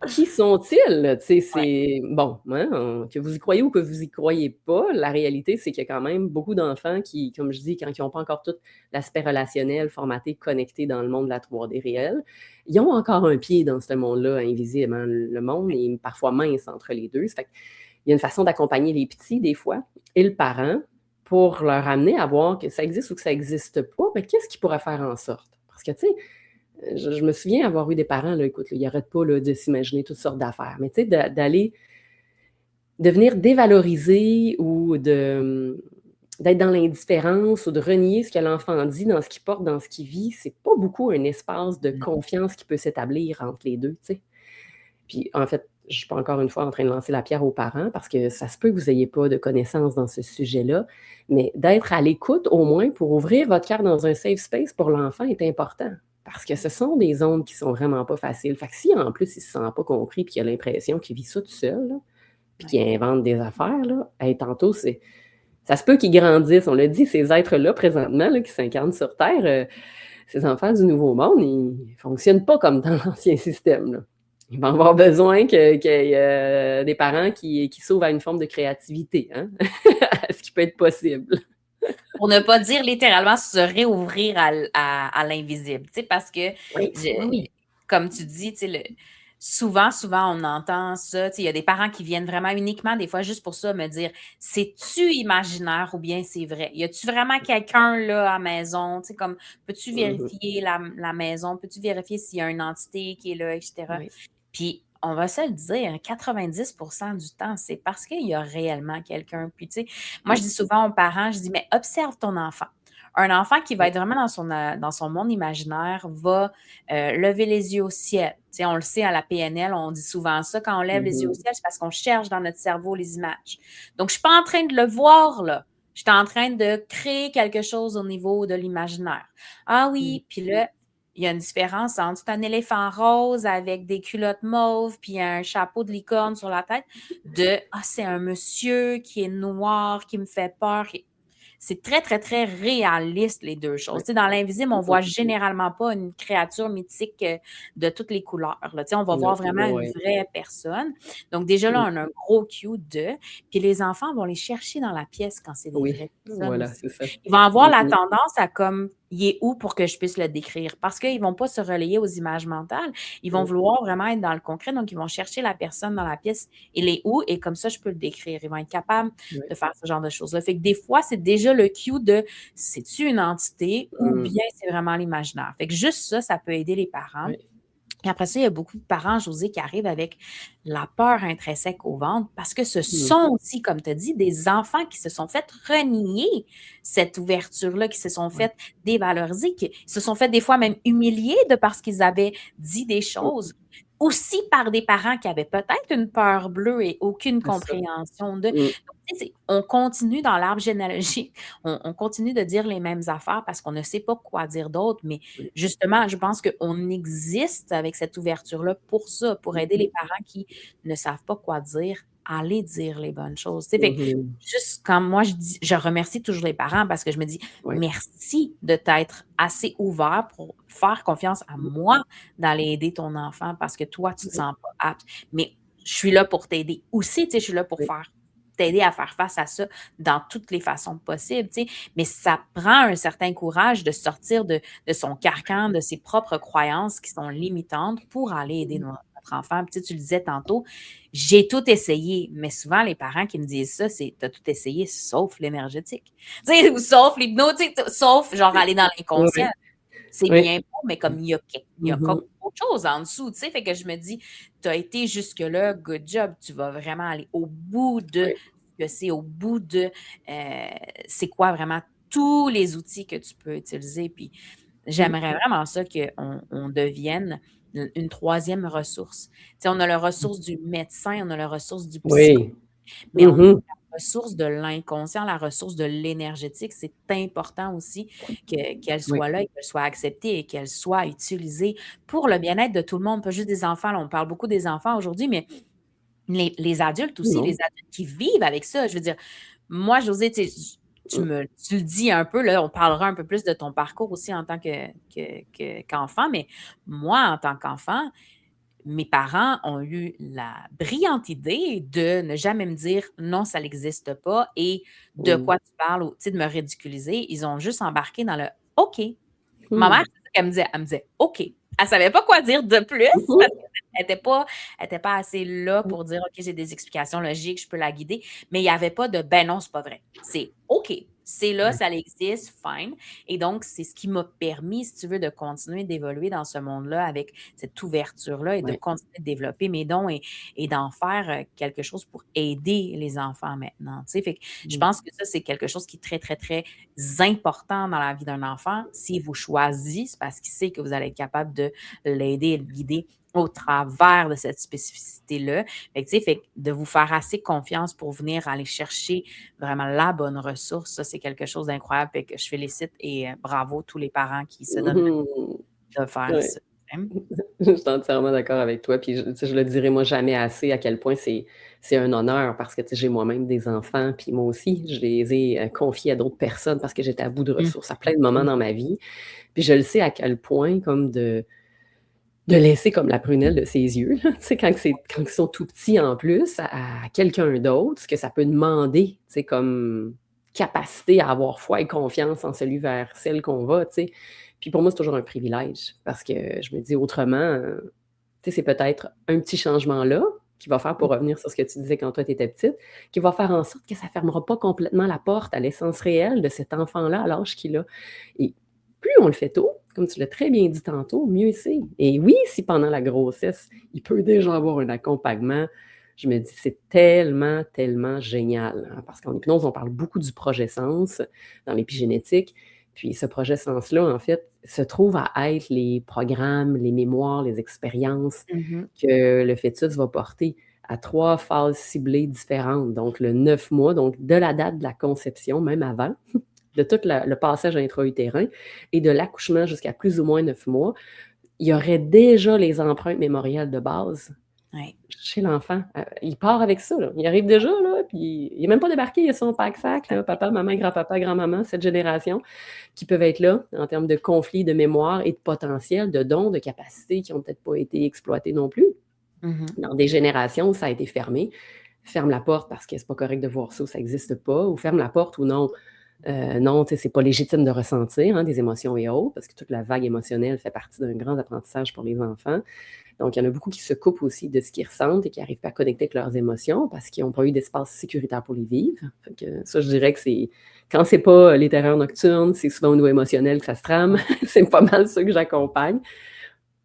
qui sont-ils? Tu sais, Ouais, c'est bon, hein, que vous y croyez ou que vous y croyez pas, la réalité, c'est qu'il y a quand même beaucoup d'enfants qui, comme je dis, quand ils ont pas encore tout l'aspect relationnel formaté, connecté dans le monde de la 3D réelle, ils ont encore un pied dans ce monde-là invisible, hein. Le monde est parfois mince entre les 2. Ça fait qu'il y a une façon d'accompagner les petits des fois et le parent pour leur amener à voir que ça existe ou que ça existe pas, mais qu'est-ce qui pourrait faire en sorte? Parce que, tu sais, je me souviens avoir eu des parents, là, écoute, là, ils arrêtent pas, là, de s'imaginer toutes sortes d'affaires. Mais tu sais, de venir dévaloriser ou d'être dans l'indifférence ou de renier ce que l'enfant dit dans ce qu'il porte, dans ce qu'il vit, c'est pas beaucoup un espace de non, confiance qui peut s'établir entre les 2, tu sais. Puis, en fait, je suis pas encore une fois en train de lancer la pierre aux parents parce que ça se peut que vous ayez pas de connaissances dans ce sujet-là, mais d'être à l'écoute au moins pour ouvrir votre cœur dans un safe space pour l'enfant est important. Parce que ce sont des ondes qui sont vraiment pas faciles. Fait que si en plus il se sent pas compris puis qu'il a l'impression qu'il vit ça tout seul, là, puis qu'il ouais. invente des affaires, là, hey, tantôt, ça se peut qu'ils grandissent. On l'a dit, ces êtres-là, présentement, là, qui s'incarnent sur Terre, ces enfants du Nouveau Monde, ils fonctionnent pas comme dans l'ancien système, là. Ils vont avoir besoin qu'il y ait des parents qui s'ouvrent à une forme de créativité, hein? Ce qui peut être possible. Pour ne pas dire littéralement se réouvrir à l'invisible, tu sais, parce que Oui, je oui, oui. comme tu dis, tu sais, souvent, on entend ça, tu sais, il y a des parents qui viennent vraiment uniquement des fois juste pour ça me dire: «C'est-tu imaginaire ou bien c'est vrai? Y a-tu vraiment quelqu'un là à la maison?» Tu sais, comme: «Peux-tu Mmh mh. vérifier la maison? Peux-tu vérifier s'il y a une entité qui est là?» et cetera. Oui. Puis on va se le dire, 90 du temps, c'est parce qu'il y a réellement quelqu'un. Puis tu sais, moi je Mmh. dis souvent aux parents, je dis: «Mais observe ton enfant». Un enfant qui va Oui. être vraiment dans son monde imaginaire va, lever les yeux au ciel. Tu sais, on le sait à la PNL, on dit souvent ça, quand on lève Mmh les yeux au mh. ciel, c'est parce qu'on cherche dans notre cerveau les images. Donc je suis pas en train de le voir là, je suis en train de créer quelque chose au niveau de l'imaginaire. Ah Mmh. oui, puis là, il y a une différence entre un éléphant rose avec des culottes mauves puis un chapeau de licorne sur la tête, de: «Ah, c'est un monsieur qui est noir, qui me fait peur». C'est très, très, très réaliste, les 2 choses. Ouais. Tu sais, dans l'invisible, on Mmh voit mh. généralement pas une créature mythique, de toutes les couleurs, là. Tu sais, on va Non, voir vraiment une ouais. vraie personne. Donc déjà là, Mmh. on a un gros cue de puis les enfants vont les chercher dans la pièce quand c'est des Oui, vraies personnes voilà, aussi. c'est ça. Ils vont avoir Mmh la mh. tendance à comme: «Il est où pour que je puisse le décrire?» parce qu'ils vont pas se relayer aux images mentales. Ils vont Mmh. vouloir vraiment être dans le concret, donc ils vont chercher la personne dans la pièce. «Il est où?» et comme ça, je peux le décrire. Ils vont être capables Ouais. de faire ce genre de choses-là. Fait que des fois, c'est déjà le cue de c'est-tu une entité ou Mmh. bien c'est vraiment l'imaginaire? Fait que juste ça, ça peut aider les parents. Ouais. Et après ça, il y a beaucoup de parents, Josée, qui arrivent avec la peur intrinsèque au ventre parce que ce Mmh. sont aussi, comme tu as dit, des enfants qui se sont fait renier cette ouverture-là, qui se sont Ouais. fait dévaloriser, qui se sont fait des fois même humilier de parce qu'ils avaient dit des Mmh. choses aussi par des parents qui avaient peut-être une peur bleue et aucune C'est ça. compréhension de. Mmh. Donc, tu sais, on continue dans l'arbre généalogique, on continue de dire les mêmes affaires parce qu'on ne sait pas quoi dire d'autre, mais Oui. justement, je pense qu'on existe avec cette ouverture-là pour ça, pour aider les Mmh parents qui ne savent pas quoi dire, à aller dire les bonnes choses. Tu sais, fait que mh. juste quand moi je remercie toujours les parents parce que je me dis Oui. merci de t'être assez ouvert pour faire confiance à moi d'aller aider ton enfant parce que toi, tu te Oui, sens pas apte. Mais je suis là pour t'aider aussi, tu sais, je suis là pour oui. t'aider à faire face à ça dans toutes les façons possibles, tu sais. Mais ça prend un certain courage de sortir de son carcan, de ses propres croyances qui sont limitantes pour aller aider Mmh. notre enfant. Puis, tu sais, tu le disais tantôt, j'ai tout essayé, mais souvent les parents qui me disent ça, c'est: «Tu as tout essayé sauf l'énergétique». Tu sais, ou sauf l'hypnose, tu sais, sauf genre aller dans l'inconscient. Oui, C'est oui. bien beau, mais comme il y a comme Mmh. autre chose en dessous, tu sais? Fait que je me dis: «Tu as été jusque-là, good job». Tu vas vraiment aller au bout de Oui. ce que c'est, au bout de, c'est quoi vraiment tous les outils que tu peux utiliser. Puis Mmh. j'aimerais vraiment ça qu'on devienne une 3e ressource. Tu sais, on a la ressource du médecin, on a la ressource du psychologue, Oui. mais on a Mmh. la ressource de l'inconscient, la ressource de l'énergétique. C'est important aussi qu'elle Oui. soit là et qu'elle soit acceptée et qu'elle soit utilisée pour le bien-être de tout le monde, pas juste des enfants. Là, on parle beaucoup des enfants aujourd'hui, mais les adultes aussi, les Non. adultes qui vivent avec ça. Je veux dire, moi, Josée, tu sais, Mmh. tu le dis un peu, là, on parlera un peu plus de ton parcours aussi en tant qu'enfant, mais moi, en tant qu'enfant, mes parents ont eu la brillante idée de ne jamais me dire: «Non, ça n'existe pas» et «De Mmh. quoi tu parles?» ou tu sais, de me ridiculiser. Ils ont juste embarqué dans le «OK». Ma mère, Mmh. c'est ça qu'elle me disait. Elle me disait: «OK». Elle savait pas quoi dire de plus Mmh. parce qu'elle était pas assez là pour dire: «OK, j'ai des explications logiques, je peux la guider». Mais il y avait pas de: «Ben non, c'est pas vrai». C'est OK. C'est là, Ouais. ça existe, fine. Et donc, c'est ce qui m'a permis, si tu veux, de continuer d'évoluer dans ce monde-là avec cette ouverture-là et de Ouais. continuer de développer mes dons et d'en faire, quelque chose pour aider les enfants maintenant, tu sais? Fait que je Mmh. pense que ça, c'est quelque chose qui est très, très, très important dans la vie d'un enfant. S'il vous choisit, c'est parce qu'il sait que vous allez être capable de l'aider et le guider au travers de cette spécificité-là. Fait que, tu sais, fait que de vous faire assez confiance pour venir aller chercher vraiment la bonne ressource, ça, c'est quelque chose d'incroyable. Fait que je félicite et bravo tous les parents qui se donnent Mmh. de faire Ouais. ça. Hein? Je suis entièrement d'accord avec toi, puis tu sais, je le dirai moi jamais assez à quel point c'est un honneur parce que, tu sais, j'ai moi-même des enfants, puis moi aussi, je les ai, confiés à d'autres personnes parce que j'étais à bout de Mmh. ressources à plein de moments Mmh. dans ma vie. Puis je le sais à quel point comme de laisser comme la prunelle de ses yeux, là, tu sais, quand ils sont tout petits en plus, à quelqu'un d'autre, ce que ça peut demander, tu sais, comme capacité à avoir foi et confiance en celui vers celle qu'on va, tu sais. Puis pour moi, c'est toujours un privilège parce que je me dis autrement, tu sais, c'est peut-être un petit changement là, qui va faire pour revenir sur ce que tu disais quand toi tu étais petite, qui va faire en sorte que ça fermera pas complètement la porte à l'essence réelle de cet enfant-là à l'âge qu'il a. Et plus on le fait tôt, comme tu l'as très bien dit tantôt, mieux c'est. Et oui, si pendant la grossesse, il peut déjà avoir un accompagnement, je me dis c'est tellement, tellement génial, hein, parce qu'en hypnose, on parle beaucoup du projet sens dans l'épigénétique. Puis ce projet sens-là, en fait, se trouve à être les programmes, les mémoires, les expériences Mmh. que le fœtus va porter à 3 phases ciblées différentes. Donc le 9 mois, donc de la date de la conception, même avant, de tout le passage intra-utérin et de l'accouchement jusqu'à plus ou moins 9 mois, il y aurait déjà les empreintes mémorielles de base Ouais. chez l'enfant. Il part avec ça, là. Il arrive déjà, là, puis il est même pas débarqué, il a son pack-sac, là, papa, maman, grand-papa, grand-maman, cette génération, qui peuvent être là en termes de conflits, de mémoire et de potentiel, de dons, de capacités qui ont peut-être pas été exploités non plus. Mmh. Dans des générations où ça a été fermé, ferme la porte parce que c'est pas correct de voir ça ou ça existe pas, ou ferme la porte ou non, non, tu sais, c'est pas légitime de ressentir, hein, des émotions et autres, parce que toute la vague émotionnelle fait partie d'un grand apprentissage pour les enfants. Donc, il y en a beaucoup qui se coupent aussi de ce qu'ils ressentent et qui n'arrivent pas à connecter avec leurs émotions parce qu'ils n'ont pas eu d'espace sécuritaire pour les vivre. Fait que ça, je dirais que c'est quand c'est pas les terreurs nocturnes, c'est souvent au niveau émotionnel que ça se trame. Ouais. C'est pas mal ça que j'accompagne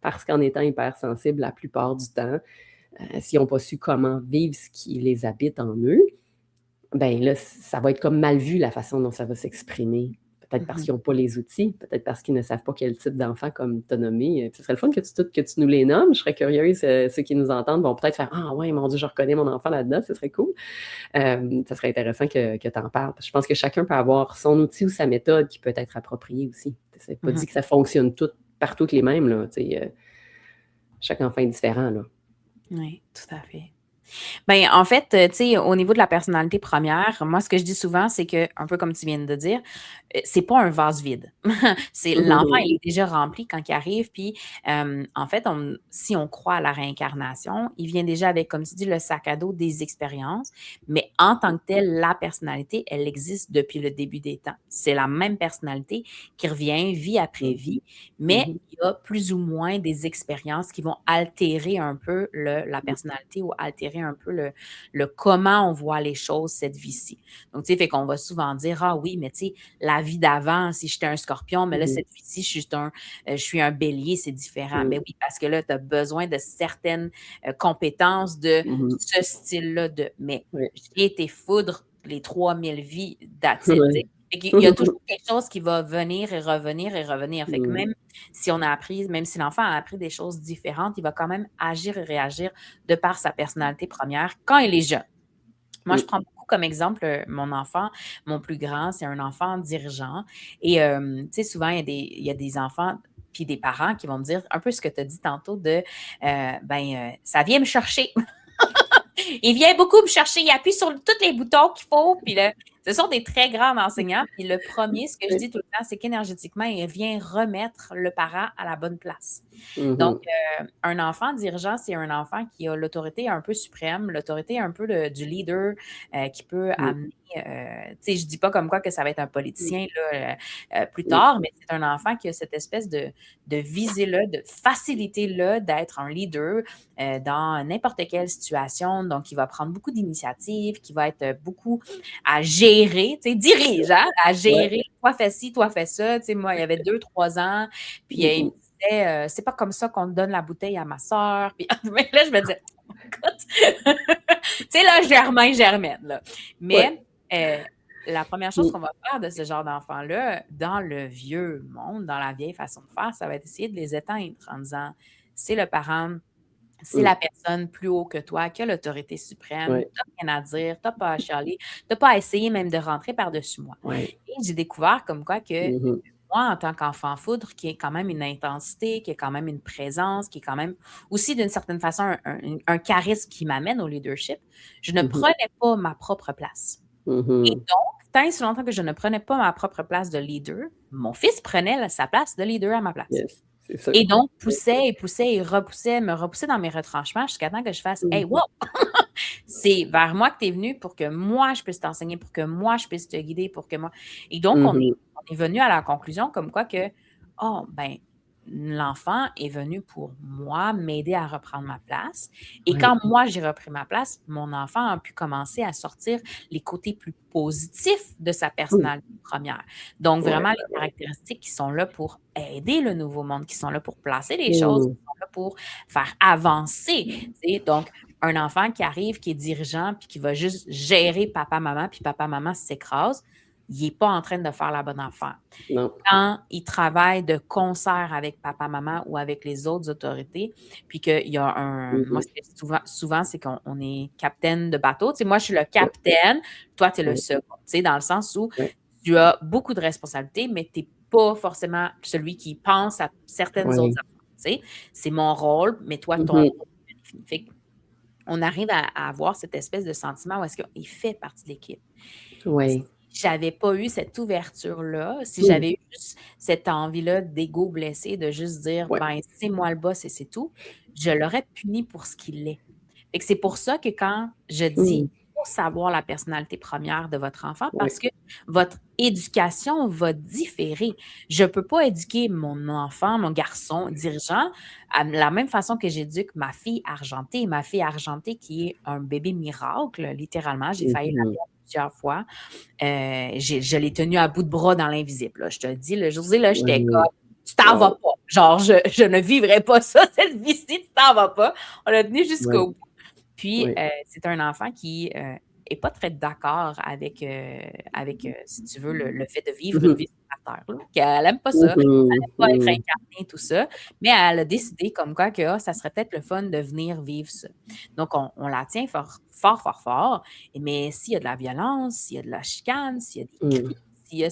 parce qu'en étant hypersensible la plupart du temps, s'ils n'ont pas su comment vivre ce qui les habite en eux, ben là, ça va être comme mal vu la façon dont ça va s'exprimer. Peut-être parce qu'ils n'ont pas les outils, peut-être parce qu'ils ne savent pas quel type d'enfant comme tu as nommé. Ce serait le fun que tu nous les nommes. Je serais curieuse, ceux qui nous entendent vont peut-être faire «Ah ouais, mon Dieu, je reconnais mon enfant là-dedans», ce serait cool. Ça serait intéressant que tu en parles. Je pense que chacun peut avoir son outil ou sa méthode qui peut être appropriée aussi. C'est pas dit que ça fonctionne partout les mêmes, là. Chaque enfant est différent, là. Oui, tout à fait. Ben, en fait, tu sais, au niveau de la personnalité première, moi, ce que je dis souvent, c'est que, un peu comme tu viens de dire, c'est pas un vase vide. C'est l'enfant, il est déjà rempli quand il arrive. Puis, en fait, si on croit à la réincarnation, il vient déjà avec, comme tu dis, le sac à dos des expériences. Mais en tant que telle, la personnalité, elle existe depuis le début des temps. C'est la même personnalité qui revient vie après vie, mais il y a plus ou moins des expériences qui vont altérer un peu la personnalité ou altérer un peu le comment on voit les choses cette vie-ci. Donc, tu sais, fait qu'on va souvent dire, ah oui, mais tu sais, la vie d'avant, si j'étais un scorpion, mais là, cette vie-ci, je suis un bélier, c'est différent. Mais oui, parce que là, tu as besoin de certaines compétences de ce style-là mais j'ai été foudre les 3000 vies d'attitude. Il y a toujours quelque chose qui va venir et revenir et revenir. Fait que même si l'enfant a appris des choses différentes, il va quand même agir et réagir de par sa personnalité première quand il est jeune. Moi, je prends beaucoup comme exemple mon enfant, mon plus grand, c'est un enfant dirigeant. Et tu sais, souvent, il y a des enfants puis des parents qui vont me dire un peu ce que tu as dit tantôt de ça vient me chercher. Il vient beaucoup me chercher, il appuie sur tous les boutons qu'il faut, puis là, ce sont des très grands enseignants. Puis le premier, ce que je dis tout le temps, c'est qu'énergétiquement, il vient remettre le parent à la bonne place. Donc, un enfant dirigeant, c'est un enfant qui a l'autorité un peu suprême, l'autorité un peu du leader qui peut amener, tu sais, je dis pas comme quoi que ça va être un politicien là, plus tard, mais c'est un enfant qui a cette espèce de visée-là, de facilité-là d'être un leader dans n'importe quelle situation. Donc, il va prendre beaucoup d'initiatives, qui va être beaucoup à gérer, tu sais, dirige, hein, à gérer. Toi, fais ci, toi, fais ça. Tu sais, moi, il y avait 2, 3 ans, puis il me disait, c'est pas comme ça qu'on donne la bouteille à ma soeur. Puis là, je me disais, écoute, tu sais, là, Germaine, là. Mais la première chose qu'on va faire de ce genre d'enfants-là, dans le vieux monde, dans la vieille façon de faire, ça va être essayer de les éteindre en disant, c'est le parent, c'est la personne plus haut que toi qui a l'autorité suprême. Tu n'as rien à dire, tu n'as pas à chialer, tu n'as pas à essayer même de rentrer par-dessus moi. Et j'ai découvert comme quoi que moi, en tant qu'enfant foudre, qui est quand même une intensité, qui est quand même une présence, qui est quand même aussi d'une certaine façon un charisme qui m'amène au leadership, je ne prenais pas ma propre place. Et donc, tant et si longtemps que je ne prenais pas ma propre place de leader, mon fils prenait sa place de leader à ma place. Et donc, poussait et repoussait, me repoussait dans mes retranchements jusqu'à temps que je fasse « Hey, wow! C'est vers moi que tu es venu pour que moi, je puisse t'enseigner, pour que moi, je puisse te guider, pour que moi… » Et donc, on est venu à la conclusion comme quoi que, oh, ben, l'enfant est venu pour moi, m'aider à reprendre ma place. Et quand moi, j'ai repris ma place, mon enfant a pu commencer à sortir les côtés plus positifs de sa personnalité première. Donc, vraiment, les caractéristiques qui sont là pour aider le nouveau monde, qui sont là pour placer les choses, qui sont là pour faire avancer. Donc, un enfant qui arrive, qui est dirigeant, puis qui va juste gérer papa-maman, puis papa-maman s'écrase, il n'est pas en train de faire la bonne affaire. Non. Quand il travaille de concert avec papa-maman ou avec les autres autorités, puis qu'il y a moi, souvent, c'est qu'on est capitaine de bateau. Tu sais, moi, je suis le capitaine, toi, tu es le second. Tu sais, dans le sens où tu as beaucoup de responsabilités, mais tu n'es pas forcément celui qui pense à certaines autres affaires. Tu sais, c'est mon rôle, mais toi, ton rôle est défini. Fait on arrive à avoir cette espèce de sentiment où est-ce qu'il fait partie de l'équipe. Si j'avais pas eu cette ouverture-là, si j'avais eu juste cette envie-là d'ego blessé, de juste dire, ben, c'est moi le boss et c'est tout, je l'aurais puni pour ce qu'il est. Fait que c'est pour ça que quand je dis, il faut savoir la personnalité première de votre enfant, parce que votre éducation va différer. Je peux pas éduquer mon enfant, mon garçon dirigeant, à la même façon que j'éduque ma fille argentée. Ma fille argentée qui est un bébé miracle, littéralement. J'ai failli la perdre plusieurs fois. Je l'ai tenue à bout de bras dans l'invisible. Là. Je te le dis, le jour là, j'étais comme, tu t'en vas pas. Genre, je ne vivrai pas ça, cette vie-ci, tu t'en vas pas. On l'a tenu jusqu'au bout. Puis, c'est un enfant qui n'est pas très d'accord avec si tu veux, le fait de vivre une vie sur la terre, là, qu'elle aime pas ça, elle Mhm, aime pas être mhm. incarnée, tout ça, mais elle a décidé comme quoi que ça serait peut-être le fun de venir vivre ça. Donc, on la tient fort, fort, fort, fort, mais s'il y a de la violence, s'il y a de la chicane, s'il y a des Mhm. cris, s'il y a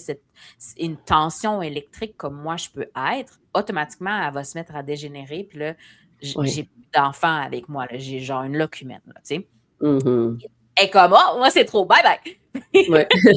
une tension électrique comme moi je peux être, automatiquement, elle va se mettre à dégénérer, puis là, Ouais. j'ai plus d'enfants avec moi, là, j'ai genre une locumène, là, tu sais. Mhm. Elle est comme, oh, moi, c'est trop, bye bye. Ouais. Je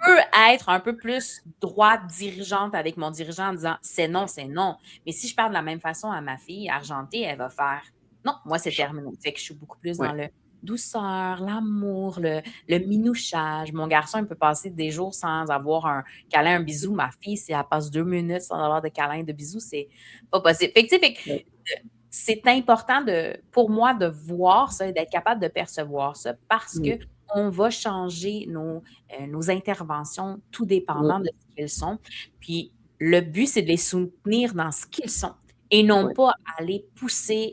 peux être un peu plus droite, dirigeante avec mon dirigeant en disant c'est non, c'est non. Mais si je parle de la même façon à ma fille, argentée, elle va faire non, moi, c'est terminé. Fait que je suis beaucoup plus dans Ouais. le douceur, l'amour, le minouchage. Mon garçon, il peut passer des jours sans avoir un câlin, un bisou. Ma fille, si elle passe 2 minutes sans avoir de câlin, de bisou, c'est pas possible. Fait que, tu sais, Ouais. c'est important pour moi de voir ça et d'être capable de percevoir ça parce que Mhm. on va changer nos interventions tout dépendant de Mhm. ce qu'ils sont. Puis le but, c'est de les soutenir dans ce qu'ils sont et non Ouais. pas à les pousser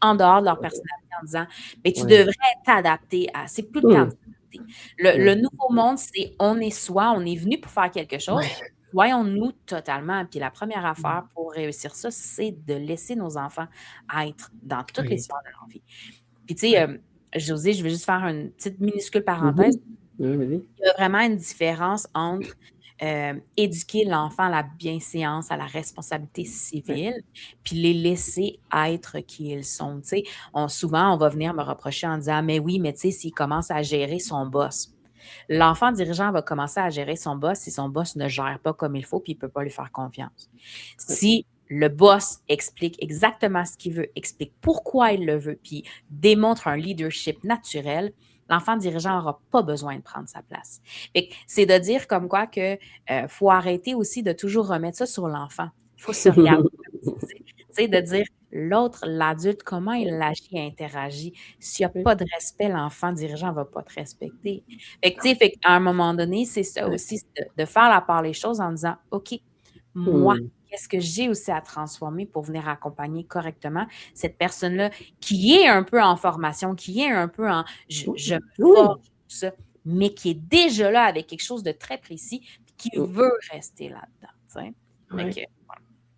en dehors de leur personnalité en disant mais tu Ouais. devrais t'adapter à. C'est plus le temps de Mhm. s'adapter. Le Ouais. nouveau monde, c'est on est soi, on est venu pour faire quelque chose. Ouais. Voyons-nous totalement. Puis la première Mhm. affaire pour réussir ça, c'est de laisser nos enfants être dans toutes les Ouais. sphères de leur vie. Puis, tu sais, Ouais. Josée, je veux juste faire une petite minuscule parenthèse. Mhm. Ouais, vas-y. Il y a vraiment une différence entre éduquer l'enfant à la bienséance, à la responsabilité Ouais. civile, puis les laisser être qui ils sont. Tu sais, souvent, on va venir me reprocher en disant, mais oui, mais tu sais, s'il commence à gérer son boss. L'enfant dirigeant va commencer à gérer son boss si son boss ne gère pas comme il faut, puis il ne peut pas lui faire confiance. Ouais. Si le boss explique exactement ce qu'il veut, explique pourquoi il le veut, puis démontre un leadership naturel, l'enfant dirigeant n'aura pas besoin de prendre sa place. C'est de dire comme quoi que faut arrêter aussi de toujours remettre ça sur l'enfant. Il faut se regarder. Tu sais, de dire l'autre, l'adulte, comment il agit et interagit. S'il n'y a Ouais. pas de respect, l'enfant dirigeant ne va pas te respecter. Fait que, tu sais, à un moment donné, c'est ça Ouais. aussi, c'est de faire la part des choses en disant, OK, moi, Mhm. qu'est-ce que j'ai aussi à transformer pour venir accompagner correctement cette personne-là qui est un peu en formation, qui est un peu en je me forge, Oui. tout ça, mais qui est déjà là avec quelque chose de très précis, puis qui Mhm. veut rester là-dedans. Tu sais. Fait Ouais. que,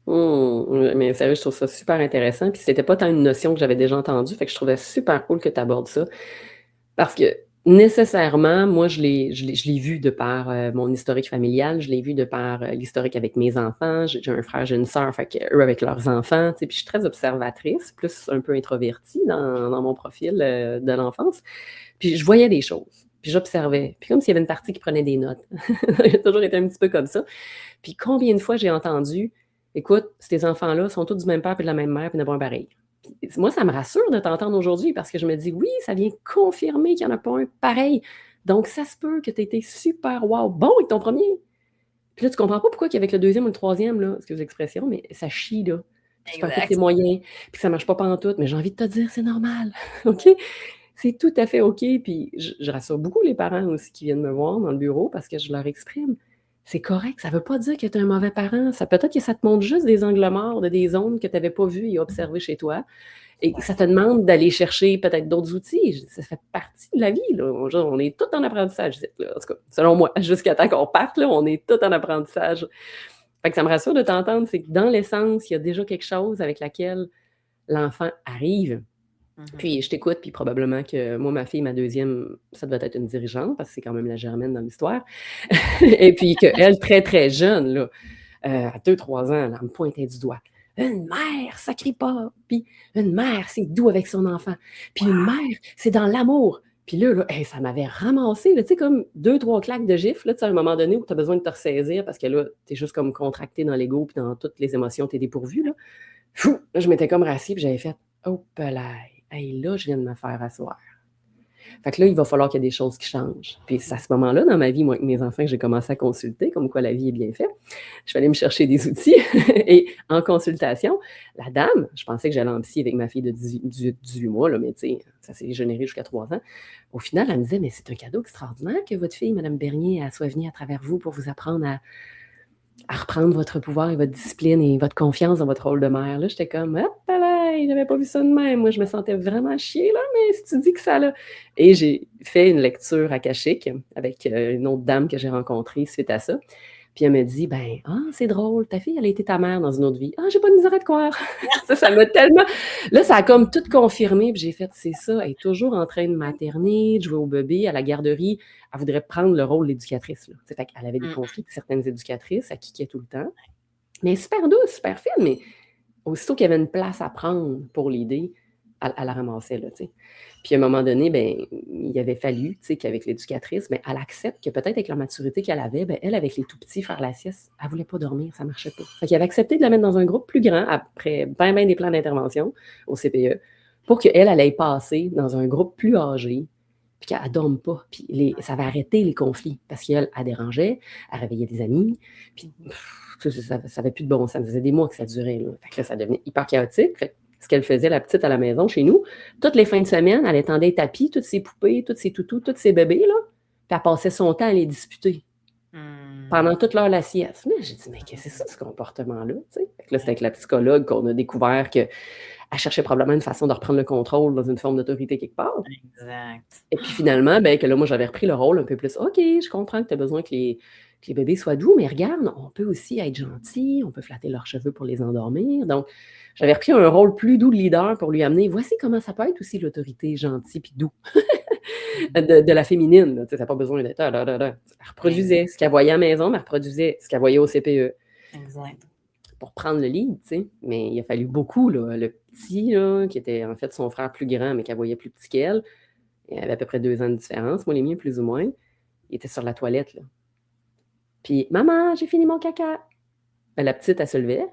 Ouais, mais sérieux, je trouve ça super intéressant. Puis c'était pas tant une notion que j'avais déjà entendue, fait que je trouvais super cool que tu abordes ça. Parce que nécessairement, moi, je l'ai vu de par mon historique familial, je l'ai vu de par l'historique avec mes enfants. J'ai un frère, j'ai une sœur, fait que eux avec leurs enfants. Tu sais, puis je suis très observatrice, plus un peu introvertie dans mon profil de l'enfance. Puis je voyais des choses, puis j'observais. Puis comme s'il y avait une partie qui prenait des notes. J'ai toujours été un petit peu comme ça. Puis combien de fois j'ai entendu, écoute, ces enfants-là sont tous du même père puis de la même mère puis il n'y en a pas un pareil. Puis moi, ça me rassure de t'entendre aujourd'hui parce que je me dis, oui, ça vient confirmer qu'il n'y en a pas un pareil. Donc, ça se peut que tu aies été super wow, bon avec ton premier. Puis là, tu comprends pas pourquoi qu'avec le deuxième ou le troisième, là, excuse l'expression, mais ça chie, là. Puis tu perds tous tes exact. moyens, puis ça marche pas pantoute, mais j'ai envie de te dire, c'est normal, OK? C'est tout à fait OK, puis je rassure beaucoup les parents aussi qui viennent me voir dans le bureau parce que je leur exprime, c'est correct, ça veut pas dire que tu es un mauvais parent, ça peut-être que ça te montre juste des angles morts de des zones que tu avais pas vues et observées chez toi et Ouais. ça te demande d'aller chercher peut-être d'autres outils. Ça fait partie de la vie, là. On est tous en apprentissage ici, là. En tout cas, selon moi, jusqu'à temps qu'on parte, là, on est tous en apprentissage. Fait que ça me rassure de t'entendre, c'est que dans l'essence, il y a déjà quelque chose avec laquelle l'enfant arrive. Mhm. Puis je t'écoute, puis probablement que moi, ma fille, ma deuxième, ça devait être une dirigeante, parce que c'est quand même la germaine dans l'histoire. Et puis qu'elle, très, très jeune, là, à 2, 3 ans, elle me pointait du doigt. Une mère, ça crie pas. Puis une mère, c'est doux avec son enfant. Puis une mère, c'est dans l'amour. Puis là, hey, ça m'avait ramassé, là, tu sais, comme 2, 3 claques de gifle, là, tu sais, à un moment donné où tu as besoin de te ressaisir parce que là, tu es juste comme contracté dans l'ego puis dans toutes les émotions, tu es dépourvu, là. Fou! Là, je m'étais comme rassis puis j'avais fait oh, pelaille. Hey, là, je viens de me faire asseoir. Fait que là, il va falloir qu'il y ait des choses qui changent. Puis c'est à ce moment-là, dans ma vie, moi, avec mes enfants, que j'ai commencé à consulter, comme quoi la vie est bien faite. Je suis allée me chercher des outils. Et en consultation, la dame, je pensais que j'allais en psy avec ma fille de 18 mois, là, mais tu sais, ça s'est généré jusqu'à 3 ans. Au final, elle me disait, mais c'est un cadeau extraordinaire que votre fille, Mme Bernier, elle soit venue à travers vous pour vous apprendre à reprendre votre pouvoir et votre discipline et votre confiance dans votre rôle de mère. Là, j'étais comme, hop là, j'avais pas vu ça de même. Moi, je me sentais vraiment chier, là, mais si tu dis que ça, là. Et j'ai fait une lecture akashique avec une autre dame que j'ai rencontrée suite à ça. Puis elle me dit, ben, ah, c'est drôle, ta fille, elle a été ta mère dans une autre vie. Ah, j'ai pas de misère à te croire. Ça m'a tellement. Là, ça a comme tout confirmé. Puis j'ai fait, c'est ça, elle est toujours en train de materner, de jouer au bébé, à la garderie. Elle voudrait prendre le rôle d'éducatrice. Là. Fait qu'elle avait des conflits avec certaines éducatrices, elle kickait tout le temps. Mais super douce, super fine, mais aussitôt qu'il y avait une place à prendre pour l'aider, elle la ramassait, là, tu sais. Puis à un moment donné, ben, il avait fallu, tu sais, qu'avec l'éducatrice, ben, elle accepte que peut-être avec la maturité qu'elle avait, ben, elle, avec les tout-petits, faire la sieste, elle voulait pas dormir, ça marchait pas. Fait qu'il avait accepté de la mettre dans un groupe plus grand, après ben des plans d'intervention au CPE, pour qu'elle aille passer dans un groupe plus âgé, puis qu'elle ne dorme pas. Puis ça va arrêter les conflits, parce qu'elle, elle dérangeait, elle réveillait des amis, puis ça n'avait plus de bon sens. Ça faisait des mois que ça durait, là. Fait que là, ça devenait hyper chaotique. Fait que ce qu'elle faisait, la petite, à la maison, chez nous, toutes les fins de semaine, elle étendait les tapis, toutes ses poupées, tous ses toutous, tous ses bébés, là, puis elle passait son temps à les disputer. Pendant toute l'heure la sieste. Là, j'ai dit, mais qu'est-ce que c'est ça, ce comportement-là? Fait que là, c'est avec la psychologue qu'on a découvert qu'elle cherchait probablement une façon de reprendre le contrôle dans une forme d'autorité quelque part. Exact. Et puis finalement, ben, que là, moi, j'avais repris le rôle un peu plus. OK, je comprends que tu as besoin que les bébés soient doux, mais regarde, on peut aussi être gentil, on peut flatter leurs cheveux pour les endormir. Donc, j'avais repris un rôle plus doux de leader pour lui amener, voici comment ça peut être aussi l'autorité gentille puis doux de la féminine. Tu n'as pas besoin d'être... Elle reproduisait ce qu'elle voyait à la maison, mais elle reproduisait ce qu'elle voyait au CPE. Exact. Pour prendre le lead, tu sais. Mais il a fallu beaucoup, là. Le petit, là, qui était en fait son frère plus grand, mais qu'elle voyait plus petit qu'elle, il avait à peu près 2 ans de différence. Moi, les miens, plus ou moins. Il était sur la toilette, là. Puis, maman, j'ai fini mon caca. Ben, la petite, elle se levait,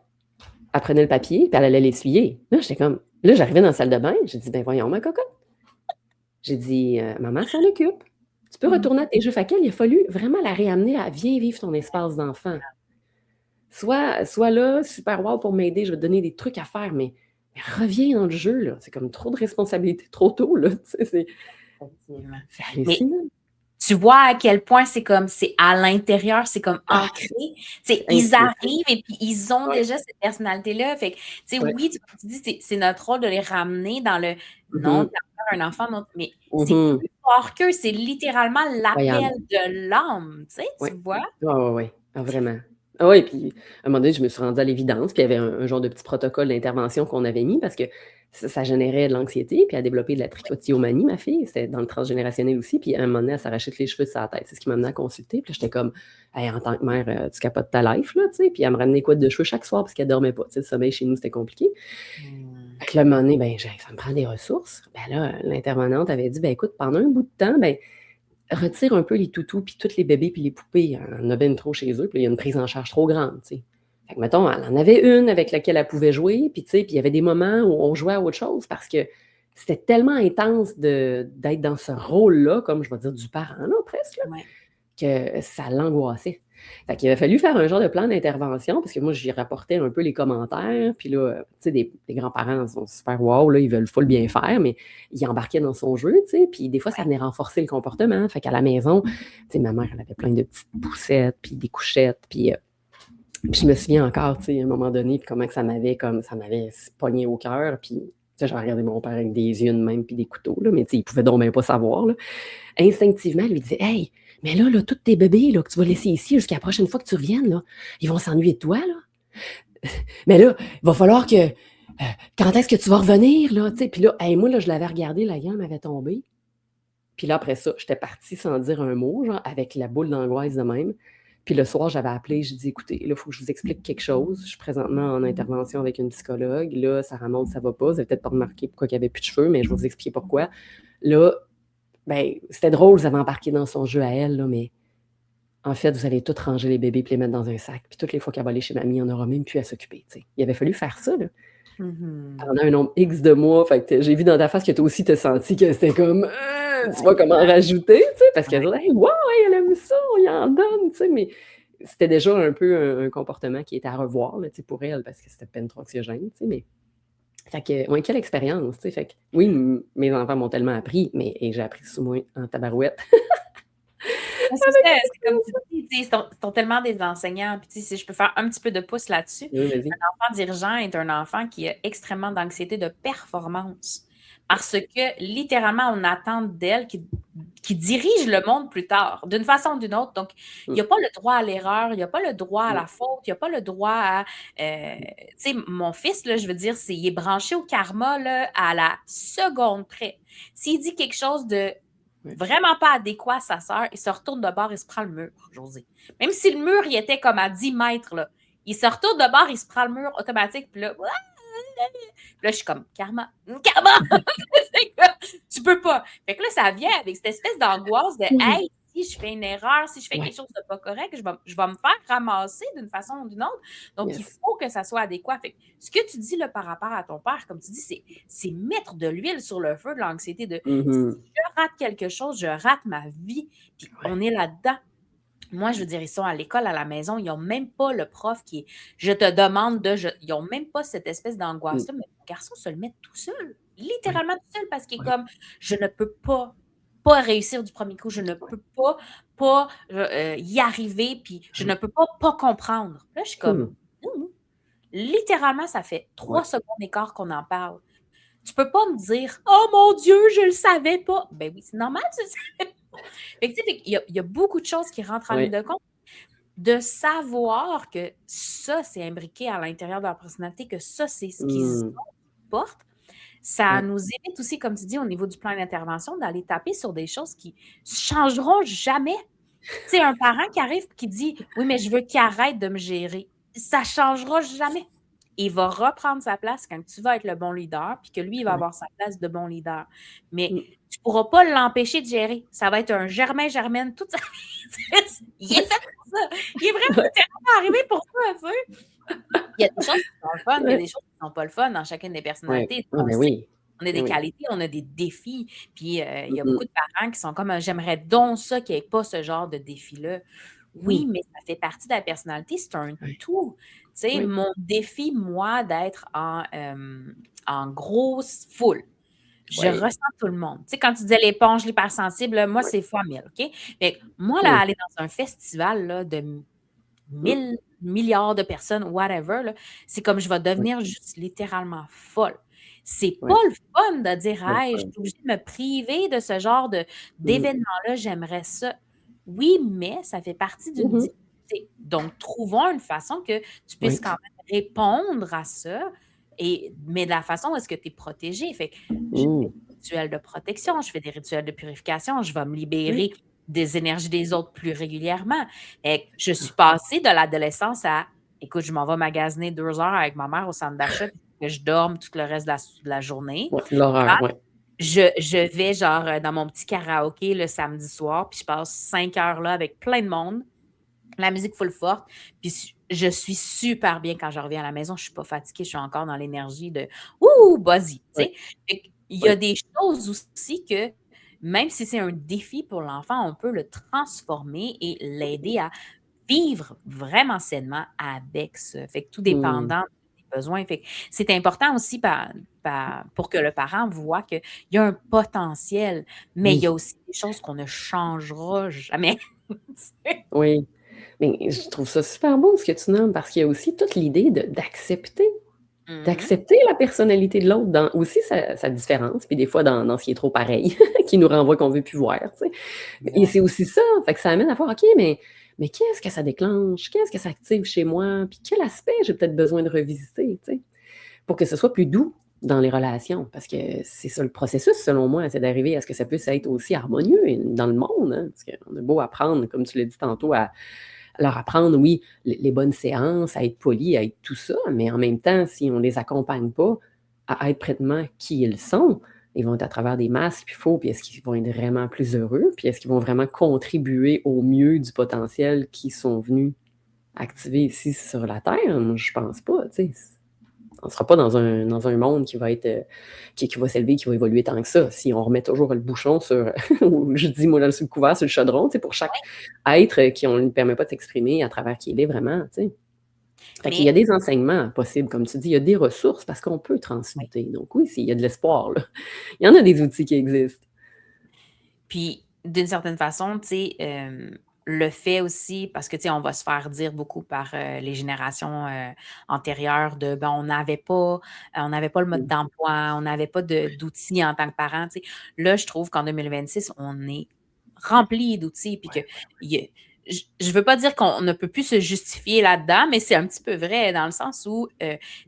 elle prenait le papier, puis elle allait l'essuyer. Là, j'étais comme. Là, j'arrivais dans la salle de bain, j'ai dit, ben voyons, ma cocotte. J'ai dit, maman s'en occupe. Tu peux retourner à tes jeux. Fait qu'elle, il a fallu vraiment la réamener à viens vivre ton espace d'enfant. Sois là, super wow pour m'aider, je vais te donner des trucs à faire, mais reviens dans le jeu, là. C'est comme trop de responsabilités trop tôt, là. C'est hallucinant. Tu vois à quel point c'est à l'intérieur, c'est comme ancré. Ils arrivent et puis ils ont déjà cette personnalité-là. Fait que, oui, tu dis, c'est notre rôle de les ramener dans le non, t'as un enfant, non, mais c'est plus fort qu'eux, c'est littéralement l'appel de l'âme, tu vois? Oui, vraiment. Ah oui, puis à un moment donné, je me suis rendue à l'évidence, puis il y avait un genre de petit protocole d'intervention qu'on avait mis parce que ça générait de l'anxiété, puis elle a développé de la trichotillomanie, ma fille. C'était dans le transgénérationnel aussi, puis à un moment donné, elle s'arrachait les cheveux de sa tête. C'est ce qui m'a amené à consulter. Puis j'étais comme, hey, en tant que mère, tu capotes ta life, là, tu sais. Puis elle me ramenait quoi de cheveux chaque soir parce qu'elle dormait pas. Tu sais, le sommeil chez nous, c'était compliqué. Fait que là, à un moment donné, ben, ça me prend des ressources. Ben là, l'intervenante avait dit, ben écoute, pendant un bout de temps, ben, retire un peu les toutous, puis tous les bébés, puis les poupées. On en a bien trop chez eux, puis il y a une prise en charge trop grande, tu sais. Fait que, mettons, elle en avait une avec laquelle elle pouvait jouer, puis tu sais, puis il y avait des moments où on jouait à autre chose parce que c'était tellement intense d'être dans ce rôle-là, comme je vais dire du parent, là, presque, là, que ça l'angoissait. Fait qu'il avait fallu faire un genre de plan d'intervention, parce que moi, j'y rapportais un peu les commentaires, puis là, tu sais, des grands-parents sont super wow, là, ils veulent full bien faire, mais ils embarquaient dans son jeu, tu sais, puis des fois, ça venait renforcer le comportement. Fait qu'à la maison, tu sais, ma mère, elle avait plein de petites poussettes, puis des couchettes, puis je me souviens encore, tu sais, à un moment donné, puis comment que ça m'avait pogné au cœur, puis j'ai regardé mon père avec des yeux de même, puis des couteaux, là, mais il pouvait donc même pas savoir, là. Instinctivement, il lui disait, hey, mais là, tous tes bébés là, que tu vas laisser ici jusqu'à la prochaine fois que tu reviennes, là, ils vont s'ennuyer de toi, là. Mais là, il va falloir que... quand est-ce que tu vas revenir, là? Puis là, hey, moi, là, je l'avais regardé, la gamme m'avait tombé. Puis là, après ça, j'étais partie sans dire un mot, genre, avec la boule d'angoisse de même. Puis le soir, j'avais appelé, j'ai dit, écoutez, là, il faut que je vous explique quelque chose. Je suis présentement en intervention avec une psychologue. Là, ça remonte, ça va pas. Vous n'avez peut-être pas remarqué pourquoi il n'y avait plus de cheveux, mais je vais vous expliquer pourquoi. Là, ben, c'était drôle, vous avez embarqué dans son jeu à elle, là, mais en fait, vous allez tout ranger les bébés et les mettre dans un sac. Puis toutes les fois qu'elle va aller chez mamie, on n'aura même plus à s'occuper. T'sais. Il avait fallu faire ça, là. Pendant un nombre X de mois. Fait que j'ai vu dans ta face que toi aussi t'as senti que c'était comme tu vois comment rajouter, tu sais, parce qu'elle hey, wow, elle aime ça, on y en donne, tu sais, mais c'était déjà un peu un comportement qui était à revoir, là, tu sais, pour elle, parce que c'était peine trop anxiogène, tu sais, mais fait que, ouais, quelle expérience, tu sais, fait que, oui, mes enfants m'ont tellement appris, mais j'ai appris sous moi en tabarouette. C'est comme tu dis, ils sont tellement des enseignants. Puis, si je peux faire un petit peu de pouce là-dessus, Oui, un enfant dirigeant est un enfant qui a extrêmement d'anxiété de performance. Parce que littéralement, on attend d'elle qui dirige le monde plus tard, d'une façon ou d'une autre. Donc, il Mmh. n'y a pas le droit à l'erreur, il n'y a pas le droit à Ouais. la faute, il n'y a pas le droit à. Tu sais, mon fils, là, je veux dire, il est branché au karma là, à la seconde près. S'il dit quelque chose de Ouais. vraiment pas adéquat à sa sœur, il se retourne de bord, il se prend le mur, José. Même si le mur, il était comme à 10 mètres, là, il se retourne de bord, il se prend le mur automatique, puis là, là, je suis comme, karma, karma! Tu peux pas. Fait que là, ça vient avec cette espèce d'angoisse de, Mmh. hey, si je fais une erreur, si je fais quelque Ouais. chose de pas correct, je vais me faire ramasser d'une façon ou d'une autre. Donc, il Yes. faut que ça soit adéquat. Fait que ce que tu dis là, par rapport à ton père, comme tu dis, c'est mettre de l'huile sur le feu de l'anxiété de si Mmh. je rate quelque chose, je rate ma vie. Puis Ouais. on est là-dedans. Moi, je veux dire, ils sont à l'école, à la maison, ils n'ont même pas le prof qui est je te demande de. Ils n'ont même pas cette espèce Mmh. d'angoisse-là, mais le garçon se le met tout seul, Ouais. littéralement tout seul, parce qu'il est Ouais. comme je ne peux pas réussir du premier coup, je ne Ouais. peux pas y arriver, puis je Mmh. ne peux pas comprendre. Là, je suis comme, Mmh. mmh, littéralement, ça fait Ouais. 3 secondes d'écart qu'on en parle. Tu peux pas me dire, oh mon Dieu, je le savais pas. Ben oui, c'est normal, tu le savais pas. Fait que, tu sais, il y a beaucoup de choses qui rentrent en ligne Ouais. de compte de savoir que ça, c'est imbriqué à l'intérieur de leur personnalité, que ça, c'est ce qu'ils Mmh. portent, ça Ouais. nous évite aussi, comme tu dis, au niveau du plan d'intervention, d'aller taper sur des choses qui changeront jamais. Tu sais, un parent qui arrive et qui dit oui, mais je veux qu'il arrête de me gérer. Ça changera jamais. Il va reprendre sa place quand tu vas être le bon leader, puis que lui, il va Ouais. avoir sa place de bon leader. Mais Mmh. tu ne pourras pas l'empêcher de gérer. Ça va être un germain-germaine toute sa vie. Il est fait pour ça. Il est vraiment Ouais. littéralement arrivé pour ça, tu sais. Il y a des choses qui sont le fun, il y a Ouais. des choses qui ne sont pas le fun dans chacune des Ouais. personnalités. Ah On le ben sait. oui. On a Ben des oui. qualités, on a des défis. Puis il y a Mmh. beaucoup de parents qui sont comme j'aimerais donc ça qu'il n'y ait pas ce genre de défi-là. Mmh. Oui, mais ça fait partie de la personnalité, c'est un Ouais. tout. Tu sais, Oui. mon défi, moi, d'être en grosse foule. Je Ouais. ressens tout le monde. Tu sais, quand tu disais l'éponge, l'hypersensible, là, moi, Ouais. c'est fois 1000, OK? Fait que moi, là, Mmh. aller dans un festival là, de Mmh. 1000 milliards de personnes, whatever, là, c'est comme je vais Ouais. devenir juste littéralement folle. C'est pas Ouais. le fun de dire C'est le hey, je fun. suis obligée de me priver de ce genre Mmh. d'événement-là, j'aimerais ça. Oui, mais ça fait partie d'une Mmh. difficulté. Donc, trouvons une façon que tu puisses Oui. quand même répondre à ça, mais de la façon où est-ce que tu es protégé. Fait que je fais Mmh. des rituels de protection, je fais des rituels de purification, je vais me Oui. libérer des énergies des autres plus régulièrement. Je suis passée de l'adolescence à écoute, je m'en vais magasiner 2 heures avec ma mère au centre d'achat, puis que je dorme tout le reste de la journée. Ouais, l'horreur, ouais. Je vais genre dans mon petit karaoké le samedi soir, puis je passe 5 heures là avec plein de monde, la musique full forte, puis je suis super bien quand je reviens à la maison. Je suis pas fatiguée, je suis encore dans l'énergie de ouh, buzzy, tu Ouais. sais. Fait qu'il y a Ouais. des choses aussi que même si c'est un défi pour l'enfant, on peut le transformer et l'aider à vivre vraiment sainement avec ça. Fait que tout Mmh. dépendant des besoins. Fait que c'est important aussi pour que le parent voit qu'il y a un potentiel, mais il y a Oui. aussi des choses qu'on ne changera jamais. Tu sais? Oui. Mais je trouve ça super beau ce que tu nommes parce qu'il y a aussi toute l'idée d'accepter. Mmh. D'accepter la personnalité de l'autre dans aussi sa différence, puis des fois dans ce qui est trop pareil, qui nous renvoie qu'on veut plus voir, tu sais? Et Exact. c'est aussi ça, fait que ça amène à voir, OK, mais qu'est-ce que ça déclenche? Qu'est-ce que ça active chez moi? Puis quel aspect j'ai peut-être besoin de revisiter, tu sais? Pour que ce soit plus doux dans les relations, parce que c'est ça le processus selon moi, c'est d'arriver à ce que ça puisse être aussi harmonieux dans le monde, hein, parce qu'on a beau apprendre, comme tu l'as dit tantôt, à leur apprendre, oui, les bonnes séances, à être poli, à être tout ça, mais en même temps, si on les accompagne pas à être prêtement qui ils sont, ils vont être à travers des masques, puis faux, puis est-ce qu'ils vont être vraiment plus heureux? Puis est-ce qu'ils vont vraiment contribuer au mieux du potentiel qu'ils sont venus activer ici sur la Terre? Moi, je pense pas, tu sais. On ne sera pas dans un monde qui va être, qui va s'élever, qui va évoluer tant que ça. Si on remet toujours le bouchon sur ou je dis moi sur le couvert, sur le chaudron, tu sais, pour chaque être, qui on ne lui permet pas de s'exprimer à travers qui il est vraiment, tu sais. Fait qu'il y a Mais des enseignements possibles, comme tu dis, il y a des ressources parce qu'on peut oui. transmuter. Donc oui, s'il y a de l'espoir, là. Il y en a des outils qui existent. Puis d'une certaine façon, tu sais, le fait aussi, parce que, tu sais, on va se faire dire beaucoup par les générations antérieures de, ben, on n'avait pas le mode Mmh. d'emploi, on n'avait pas d'outils en tant que parent, tu sais. Là, je trouve qu'en 2026, on est rempli d'outils, puis que Ouais, il y a- je veux pas dire qu'on ne peut plus se justifier là-dedans, mais c'est un petit peu vrai dans le sens où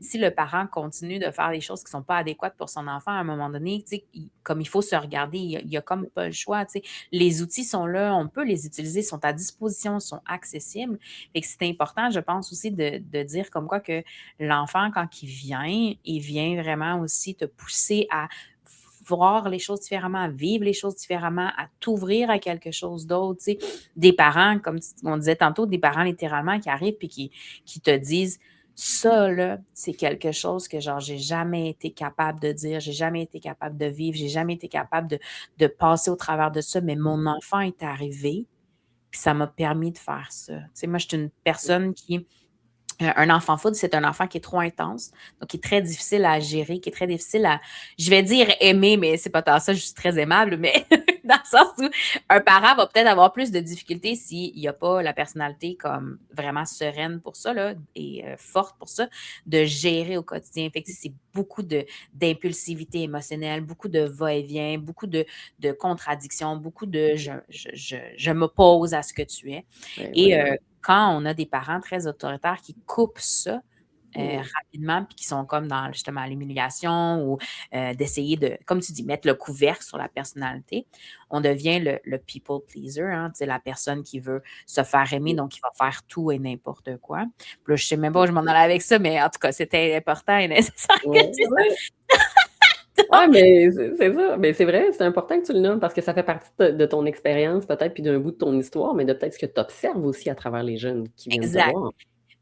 si le parent continue de faire des choses qui sont pas adéquates pour son enfant à un moment donné, tu sais, comme il faut se regarder, il y a comme pas le choix, tu sais. Les outils sont là, on peut les utiliser, sont à disposition, sont accessibles. Et que c'est important, je pense aussi de dire comme quoi que l'enfant, quand il vient vraiment aussi te pousser à voir les choses différemment, à vivre les choses différemment, à t'ouvrir à quelque chose d'autre. Tu sais. Des parents, comme on disait tantôt, des parents littéralement qui arrivent et qui te disent ça, là, c'est quelque chose que, genre, j'ai jamais été capable de dire, j'ai jamais été capable de vivre, j'ai jamais été capable de passer au travers de ça, mais mon enfant est arrivé, puis ça m'a permis de faire ça. Tu sais, moi, je suis une personne qui un enfant foudre, c'est un enfant qui est trop intense, donc qui est très difficile à gérer, qui est très difficile à, je vais dire aimer, mais c'est pas tant ça, je suis très aimable, mais dans le sens où un parent va peut-être avoir plus de difficultés s'il n'y a pas la personnalité comme vraiment sereine pour ça, là, et forte pour ça, de gérer au quotidien. Fait que, tu sais, c'est beaucoup d'impulsivité émotionnelle, beaucoup de va-et-vient, beaucoup de contradictions, beaucoup de je m'oppose à ce que tu es. ouais, Et ouais. quand on a des parents très autoritaires qui coupent ça Mmh. rapidement, puis qui sont comme dans justement l'humiliation ou d'essayer de, comme tu dis, mettre le couvercle sur la personnalité, on devient le people pleaser, hein, tu sais, la personne qui veut se faire aimer, Mmh. donc qui va faire tout et n'importe quoi. Puis là, je sais même pas où je m'en allais avec ça, mais en tout cas, c'était important et nécessaire que Ouais, tu dises ouais. ça. Ouais, mais c'est ça. Mais c'est vrai, c'est important que tu le nommes parce que ça fait partie de ton expérience peut-être, puis d'un bout de ton histoire, mais de peut-être ce que tu observes aussi à travers les jeunes qui viennent te Exact. voir.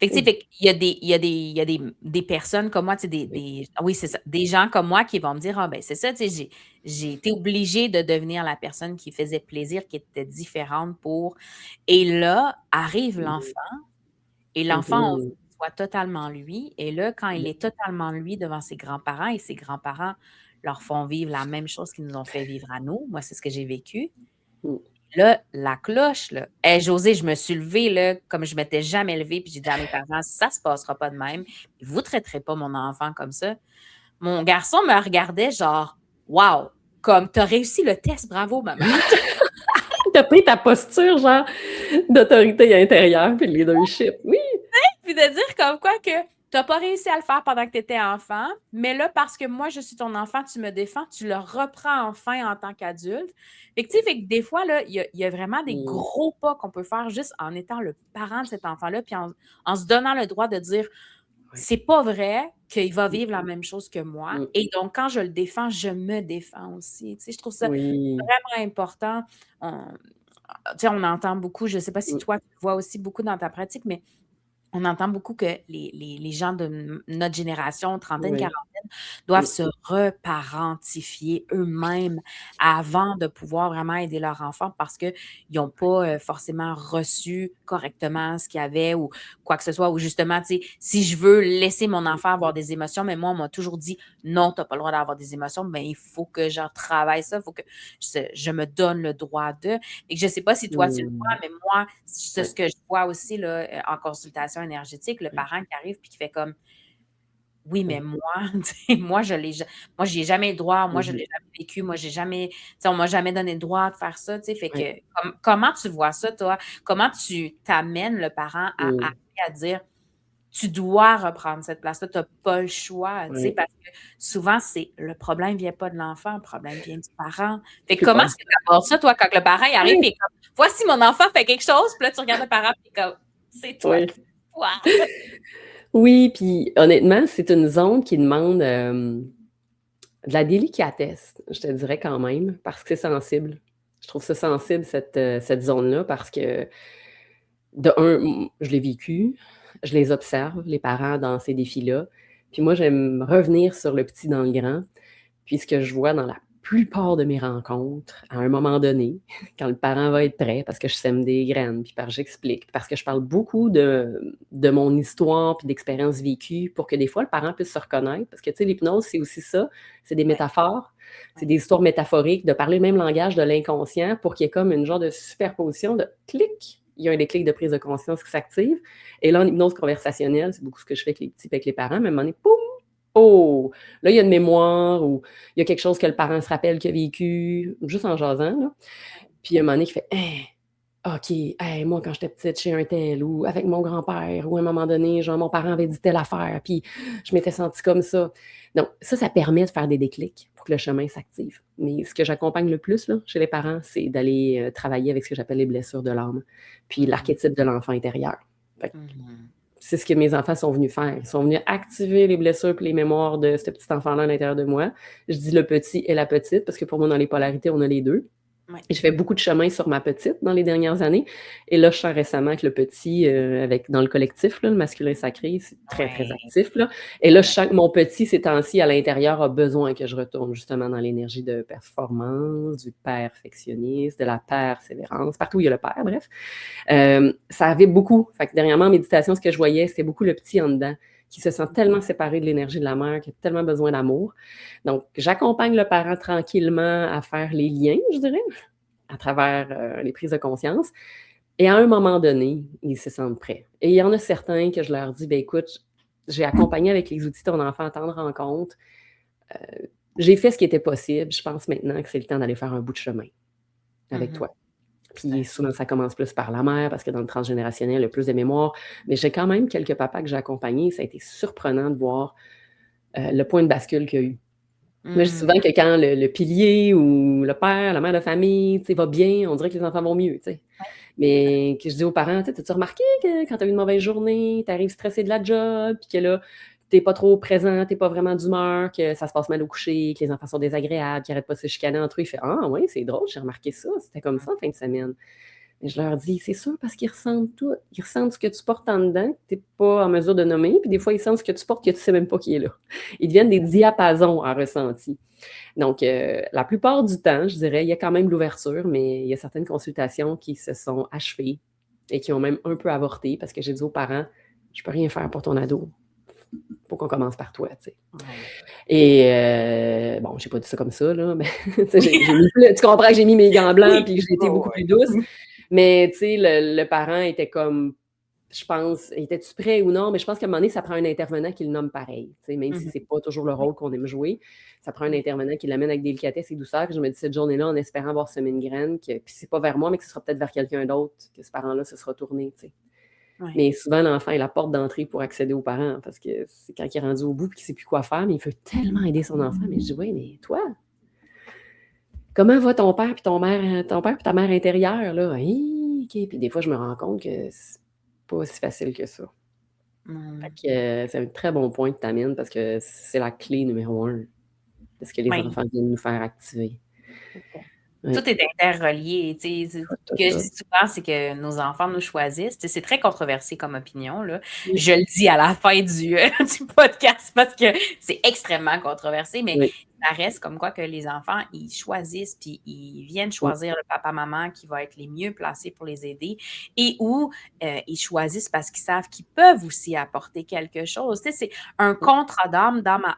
Fait que, tu sais, Mmh. fait qu'il y a il y a des personnes comme moi, tu sais, Oui. oui, c'est ça, des gens comme moi qui vont me dire: «Ah ben, c'est ça, tu sais, j'ai été obligée de devenir la personne qui faisait plaisir, qui était différente pour» et là, arrive Mmh. l'enfant et l'enfant, on veut Mmh. qu'il soit totalement lui et là, quand il Mmh. est totalement lui devant ses grands-parents et ses grands-parents leur font vivre la même chose qu'ils nous ont fait vivre à nous, moi, c'est ce que j'ai vécu. Mmh. Là, la cloche, là. Hey, Josée, je me suis levée, là, comme je m'étais jamais levée, puis j'ai dit à mes parents, ça se passera pas de même. Vous traiterez pas mon enfant comme ça. Mon garçon me regardait genre, wow, comme t'as réussi le test, bravo, maman. Tu as pris ta posture genre d'autorité intérieure puis de leadership. Oui! Puis de dire comme quoi que t'as pas réussi à le faire pendant que tu étais enfant, mais là, parce que moi, je suis ton enfant, tu me défends, tu le reprends enfin en tant qu'adulte. Fait que, tu sais, fait que des fois, là, il y a vraiment des Mmh. gros pas qu'on peut faire juste en étant le parent de cet enfant-là, puis en se donnant le droit de dire Oui. c'est pas vrai qu'il va Mmh. vivre la même chose que moi. Mmh. Et donc, quand je le défends, je me défends aussi. Tu sais, je trouve ça Oui. vraiment important. On, tu sais, on entend beaucoup, je sais pas si Mmh. toi, tu le vois aussi beaucoup dans ta pratique, mais on entend beaucoup que les gens de notre génération, trentaine, Oui. quarantaine, doivent Mmh. se reparentifier eux-mêmes avant de pouvoir vraiment aider leur enfant parce qu'ils n'ont pas forcément reçu correctement ce qu'il y avait ou quoi que ce soit. Ou justement, tu sais, si je veux laisser mon enfant avoir des émotions, mais moi, on m'a toujours dit non, tu n'as pas le droit d'avoir des émotions, ben, il faut que je travaille ça, il faut que je me donne le droit de. Et que je ne sais pas si toi tu le vois, Mmh. mais moi, c'est Ouais, ce que je vois aussi là, en consultation énergétique, le ouais. parent qui arrive puis qui fait comme oui, mais Mmh. moi, tu sais, moi, j'y ai jamais eu le droit, moi, Mmh je mh. l'ai jamais vécu, moi, j'ai jamais, tu sais, on m'a jamais donné le droit de faire ça, tu sais, fait Ouais. que comment tu vois ça, toi? Comment tu t'amènes le parent Mmh. à dire tu dois reprendre cette place-là, tu as pas le choix, tu sais, Ouais. parce que souvent, c'est le problème vient pas de l'enfant, le problème vient du parent. Fait que Plupart comment du est-ce que tu abordes ça, toi, quand le parent il arrive Oui, et comme voici mon enfant fait quelque chose, puis là, tu regardes le parent puis tu comme c'est toi oui. qui toi. Oui, puis honnêtement, c'est une zone qui demande, de la délicatesse, je te dirais quand même, parce que c'est sensible. Je trouve ça sensible cette zone-là parce que de un, je l'ai vécu, je les observe, les parents dans ces défis-là. Puis moi, j'aime revenir sur le petit dans le grand. Puis ce que je vois dans la plupart de mes rencontres, à un moment donné, quand le parent va être prêt, parce que je sème des graines, puis j'explique, parce que je parle beaucoup de mon histoire puis d'expériences vécues pour que des fois le parent puisse se reconnaître. Parce que tu sais, l'hypnose, c'est aussi ça, c'est des Ouais, métaphores, c'est ouais. des histoires métaphoriques, de parler le même langage de l'inconscient pour qu'il y ait comme une genre de superposition de clic. il y a un déclic de prise de conscience qui s'active. Et là, en hypnose conversationnelle, c'est beaucoup ce que je fais avec les petits et avec les parents, mais à un moment donné, poum! Oh! Là, il y a une mémoire ou il y a quelque chose que le parent se rappelle qu'il a vécu, juste en jasant, là. Puis, il y a un moment donné qui fait hein, OK, hey, moi, quand j'étais petite, chez un tel, ou avec mon grand-père, ou à un moment donné, genre, mon parent avait dit telle affaire, puis je m'étais sentie comme ça. Donc, ça permet de faire des déclics pour que le chemin s'active. Mais ce que j'accompagne le plus là, chez les parents, c'est d'aller travailler avec ce que j'appelle les blessures de l'âme, puis l'archétype de l'enfant intérieur. Fait que c'est ce que mes enfants sont venus faire. Ils sont venus activer les blessures et les mémoires de ce petit enfant-là à l'intérieur de moi. Je dis le petit et la petite, parce que pour moi, dans les polarités, on a les deux. Ouais. J'ai fait beaucoup de chemin sur ma petite dans les dernières années. Et là, je sens récemment que le petit, dans le collectif, là, le masculin sacré, c'est très, très actif. Là. Et là, je sens que mon petit, ces temps-ci, à l'intérieur, a besoin que je retourne justement dans l'énergie de performance, du perfectionniste, de la persévérance, partout où il y a le père, bref. Ça avait beaucoup. Fait que dernièrement, en méditation, ce que je voyais, c'était beaucoup le petit en dedans, qui se sent tellement séparé de l'énergie de la mère, qui a tellement besoin d'amour. Donc, j'accompagne le parent tranquillement à faire les liens, je dirais, à travers les prises de conscience. Et à un moment donné, ils se sentent prêts. Et il y en a certains que je leur dis, ben écoute, j'ai accompagné avec les outils ton enfant à temps de rencontre. J'ai fait ce qui était possible. Je pense maintenant que c'est le temps d'aller faire un bout de chemin avec toi. Puis souvent, ça commence plus par la mère, parce que dans le transgénérationnel, il y a plus de mémoire. Mais j'ai quand même quelques papas que j'ai accompagnés. Ça a été surprenant de voir le point de bascule qu'il y a eu. Moi, je dis souvent que quand le pilier ou le père, la mère de famille, va bien, on dirait que les enfants vont mieux, Mais que je dis aux parents, t'as-tu remarqué que quand tu as eu une mauvaise journée, tu arrives stressé de la job, puis que là, t'es pas trop présent, t'es pas vraiment d'humeur, que ça se passe mal au coucher, que les enfants sont désagréables, qu'ils n'arrêtent pas de se chicaner entre eux. Il fait ah oui, c'est drôle, j'ai remarqué ça, c'était comme ça en fin de semaine. Et je leur dis, c'est sûr, parce qu'ils ressentent tout. Ils ressentent ce que tu portes en dedans, que tu n'es pas en mesure de nommer, puis des fois, ils sentent ce que tu portes que tu ne sais même pas qui est là. Ils deviennent des diapasons en ressenti. Donc, la plupart du temps, je dirais, il y a quand même l'ouverture, mais il y a certaines consultations qui se sont achevées et qui ont même un peu avorté, parce que j'ai dit aux parents, je ne peux rien faire pour ton ado. Faut qu'on commence par toi, tu sais. Et bon, j'ai pas dit ça comme ça, là, mais tu comprends que j'ai mis mes gants blancs puis que j'ai été beaucoup plus douce. Mais, tu sais, le parent était comme, je pense, était-tu prêt ou non? Mais je pense qu'à un moment donné, ça prend un intervenant qui le nomme pareil, tu sais, même si c'est pas toujours le rôle qu'on aime jouer. Ça prend un intervenant qui l'amène avec délicatesse et douceur. Je me dis cette journée-là, en espérant avoir semé une graine, puis c'est pas vers moi, mais que ce sera peut-être vers quelqu'un d'autre, que ce parent-là se sera tourné, tu sais. Mais souvent, l'enfant est la porte d'entrée pour accéder aux parents, parce que c'est quand il est rendu au bout et qu'il ne sait plus quoi faire, mais il veut tellement aider son enfant. Mais je dis, oui, mais toi, comment va ton père et ta mère intérieure, là? OK. Puis des fois, je me rends compte que c'est pas si facile que ça. Fait que c'est un très bon point que tu amènes, parce que c'est la clé numéro 1 de ce que les enfants viennent nous faire activer. Tout est interrelié. Ce que je dis souvent, c'est que nos enfants nous choisissent. C'est très controversé comme opinion. Là. Je le dis à la fin du podcast parce que c'est extrêmement controversé, mais ça reste comme quoi que les enfants, ils choisissent, puis ils viennent choisir le papa-maman qui va être les mieux placés pour les aider, et où ils choisissent parce qu'ils savent qu'ils peuvent aussi apporter quelque chose. C'est un contrat d'âme à âme